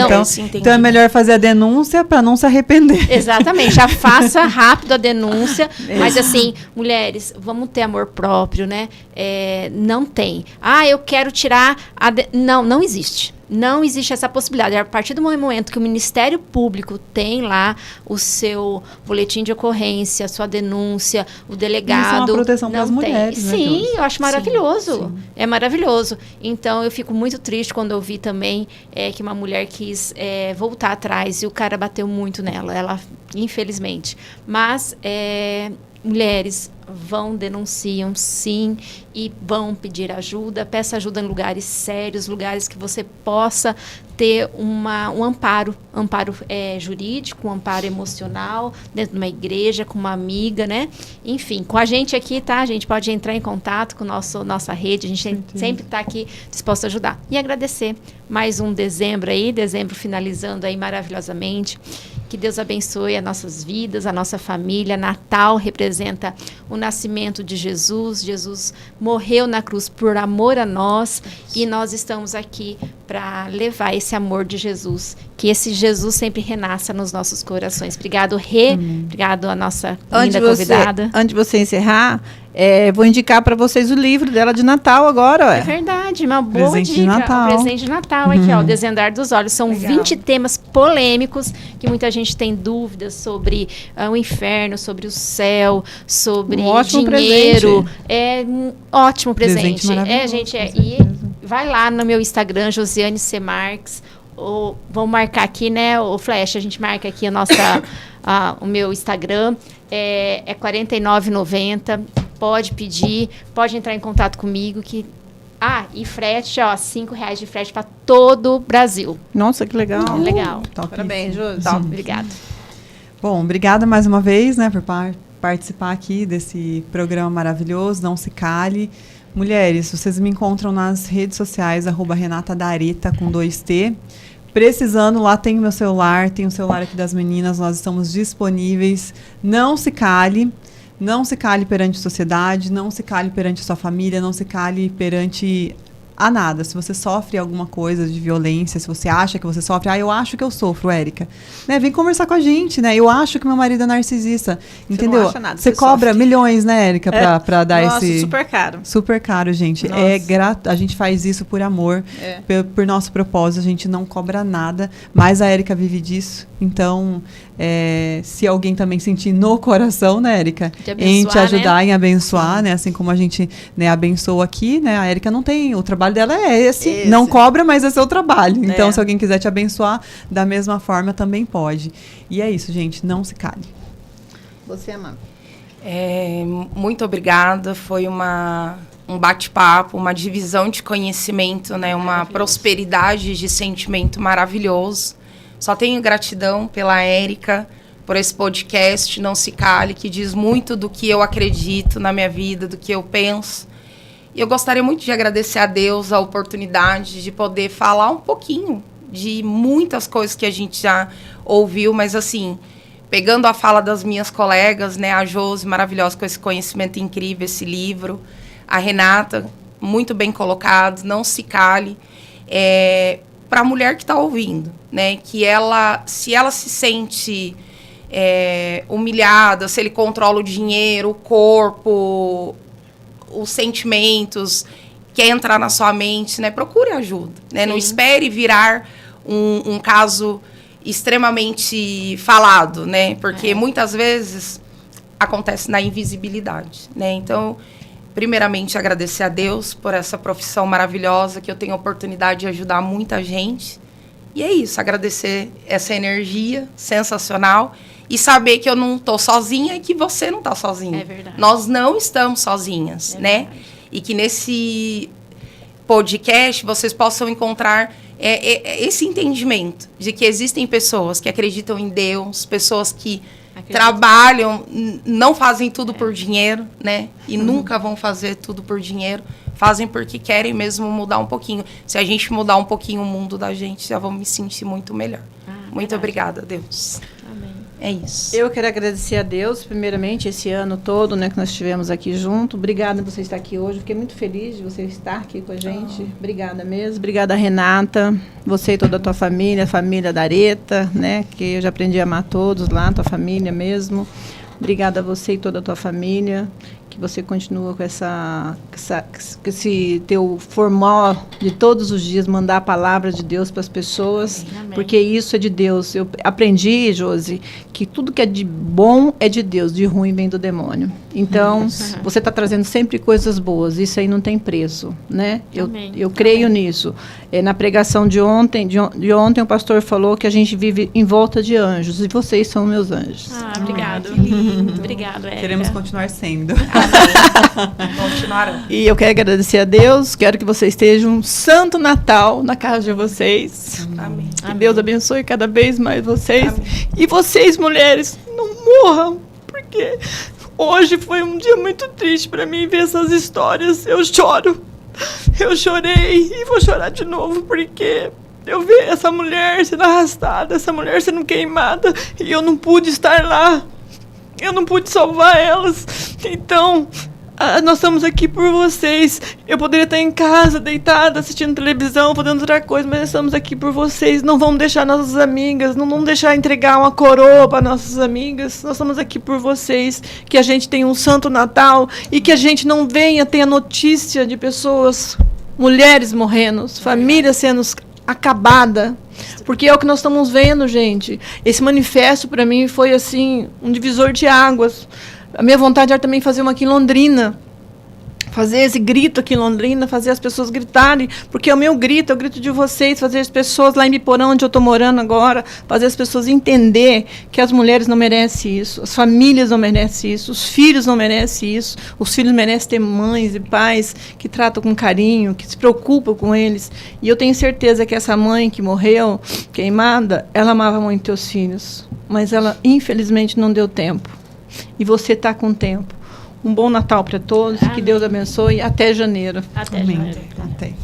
Então é melhor fazer a denúncia para não se arrepender. Exatamente. Já faça rápido a denúncia. Mas, assim, mulheres, vamos ter amor próprio, né? Não tem. Eu quero tirar... Não existe. Não existe essa possibilidade. A partir do momento que o Ministério Público tem lá o seu boletim de ocorrência, a sua denúncia, o delegado... Isso é uma proteção para as mulheres, né? Sim, eu acho maravilhoso. Sim. É maravilhoso. Então, eu fico muito triste quando eu vi também que uma mulher quis voltar atrás e o cara bateu muito nela. Ela, infelizmente. Mas... mulheres denunciam sim e vão pedir ajuda, peça ajuda em lugares sérios, lugares que você possa ter um amparo jurídico, um amparo emocional, dentro de uma igreja, com uma amiga, né? Enfim, com a gente aqui, tá? A gente pode entrar em contato com nossa rede, a gente sempre está aqui disposto a ajudar. E agradecer mais um dezembro finalizando aí maravilhosamente. Que Deus abençoe as nossas vidas, a nossa família. Natal representa o nascimento de Jesus. Jesus morreu na cruz por amor a nós e nós estamos aqui para levar esse amor de Jesus. Que esse Jesus sempre renasça nos nossos corações. Obrigado, Rê. Obrigado a nossa linda convidada. Antes de você encerrar, vou indicar para vocês o livro dela de Natal agora. É verdade, uma boa presente dica. De Natal. Presente de Natal aqui, ó, o Desvendar dos Olhos. São 20 temas polêmicos que muita gente tem dúvidas sobre o inferno, sobre o céu, sobre dinheiro. É um ótimo presente. Gente, e vai lá no meu Instagram, Josiane C. Marques. Vamos marcar aqui, né, o Flash, a gente marca aqui o meu Instagram, é R$49,90, pode pedir, pode entrar em contato comigo, e frete, R$5 de frete para todo o Brasil. Nossa, que legal. Legal. Parabéns, Josi. Obrigada. Bom, obrigada mais uma vez, né, por participar aqui desse programa maravilhoso, Não Se Cale. Mulheres, vocês me encontram nas redes sociais, @RenataDareta, com 2T. Precisando, lá tem o meu celular, tem o celular aqui das meninas, nós estamos disponíveis. Não se cale. Não se cale perante a sociedade, não se cale perante a sua família, não se cale perante a nada. Se você sofre alguma coisa de violência, se você acha que você sofre, eu acho que eu sofro, Érica. Né? Vem conversar com a gente, né? Eu acho que meu marido é narcisista. Entendeu? Você não acha nada, você cobra sofre. Milhões, né, Érica, pra dar Nossa, esse... super caro. Super caro, gente. A gente faz isso por amor, por nosso propósito, a gente não cobra nada, mas a Érica vive disso. Então, se alguém também sentir no coração, né, Érica? Em te ajudar, né? Em abençoar, né? Assim como a gente, né, abençoa aqui, né? A Érica não tem... O trabalho dela é esse. Não cobra, mas é seu trabalho. Então, se alguém quiser te abençoar, da mesma forma, também pode. E é isso, gente. Não se cale. Você, Amanda. Muito obrigada. Foi um bate-papo, uma divisão de conhecimento, né? Uma prosperidade de sentimento maravilhoso. Só tenho gratidão pela Érica, por esse podcast Não Se Cale, que diz muito do que eu acredito na minha vida, do que eu penso. E eu gostaria muito de agradecer a Deus a oportunidade de poder falar um pouquinho de muitas coisas que a gente já ouviu, mas assim, pegando a fala das minhas colegas, né, a Josi, maravilhosa, com esse conhecimento incrível, esse livro, a Renata, muito bem colocado, não se cale. Para a mulher que está ouvindo, né, que se ela se sente humilhada, se ele controla o dinheiro, o corpo, os sentimentos, quer entrar na sua mente, né, procure ajuda, né, não espere virar um caso extremamente falado, né, porque muitas vezes acontece na invisibilidade, né, então, primeiramente, agradecer a Deus por essa profissão maravilhosa, que eu tenho a oportunidade de ajudar muita gente. E é isso, agradecer essa energia sensacional e saber que eu não estou sozinha e que você não está sozinha. É verdade. Nós não estamos sozinhas, né? E que nesse podcast vocês possam encontrar esse entendimento de que existem pessoas que acreditam em Deus, pessoas que trabalham, não fazem tudo por dinheiro, né? E nunca vão fazer tudo por dinheiro. Fazem porque querem mesmo mudar um pouquinho. Se a gente mudar um pouquinho o mundo da gente, já vamos me sentir muito melhor. Muito obrigada, Deus. Amém. É isso. Eu quero agradecer a Deus, primeiramente, esse ano todo, né, que nós estivemos aqui junto. Obrigada por você estar aqui hoje. Fiquei muito feliz de você estar aqui com a gente. Obrigada mesmo. Obrigada, Renata. Você e toda a tua família, a família da Areta, né, que eu já aprendi a amar todos lá, tua família mesmo. Obrigada a você e toda a tua família. Que você continua com esse teu formal de todos os dias mandar a palavra de Deus para as pessoas, porque isso é de Deus. Eu aprendi, Josi, que tudo que é de bom é de Deus, de ruim vem do demônio. Então, você está trazendo sempre coisas boas, isso aí não tem preço, né? Eu creio nisso. Na pregação de ontem o pastor falou que a gente vive em volta de anjos, e vocês são meus anjos. Obrigado. Que lindo. Obrigado, Érica. Queremos continuar sendo. Continuarão. E eu quero agradecer a Deus, quero que vocês estejam um santo Natal na casa de vocês. Amém. Que Deus abençoe cada vez mais vocês. Amém. E vocês, mulheres, não morram, porque hoje foi um dia muito triste para mim ver essas histórias. Eu choro. Eu chorei e vou chorar de novo, porque eu vi essa mulher sendo arrastada, essa mulher sendo queimada, e eu não pude estar lá. Eu não pude salvar elas. Então, nós estamos aqui por vocês. Eu poderia estar em casa, deitada, assistindo televisão, fazendo outra coisa, mas nós estamos aqui por vocês. Não vamos deixar nossas amigas, não vamos deixar entregar uma coroa para nossas amigas. Nós estamos aqui por vocês. Que a gente tenha um santo Natal e que a gente não venha ter a notícia de pessoas, mulheres morrendo, famílias sendo acabada, porque é o que nós estamos vendo, gente. Esse manifesto para mim foi assim um divisor de águas. A minha vontade era também fazer uma aqui em Londrina, fazer esse grito aqui em Londrina, fazer as pessoas gritarem, porque é o meu grito, é o grito de vocês, fazer as pessoas lá em Biporã, onde eu estou morando agora, fazer as pessoas entender que as mulheres não merecem isso, as famílias não merecem isso, os filhos não merecem isso, os filhos merecem ter mães e pais que tratam com carinho, que se preocupam com eles. E eu tenho certeza que essa mãe que morreu queimada, ela amava muito seus filhos, mas ela infelizmente não deu tempo. E você está com tempo. Um bom Natal para todos, que Deus abençoe, até janeiro. Até janeiro. Até.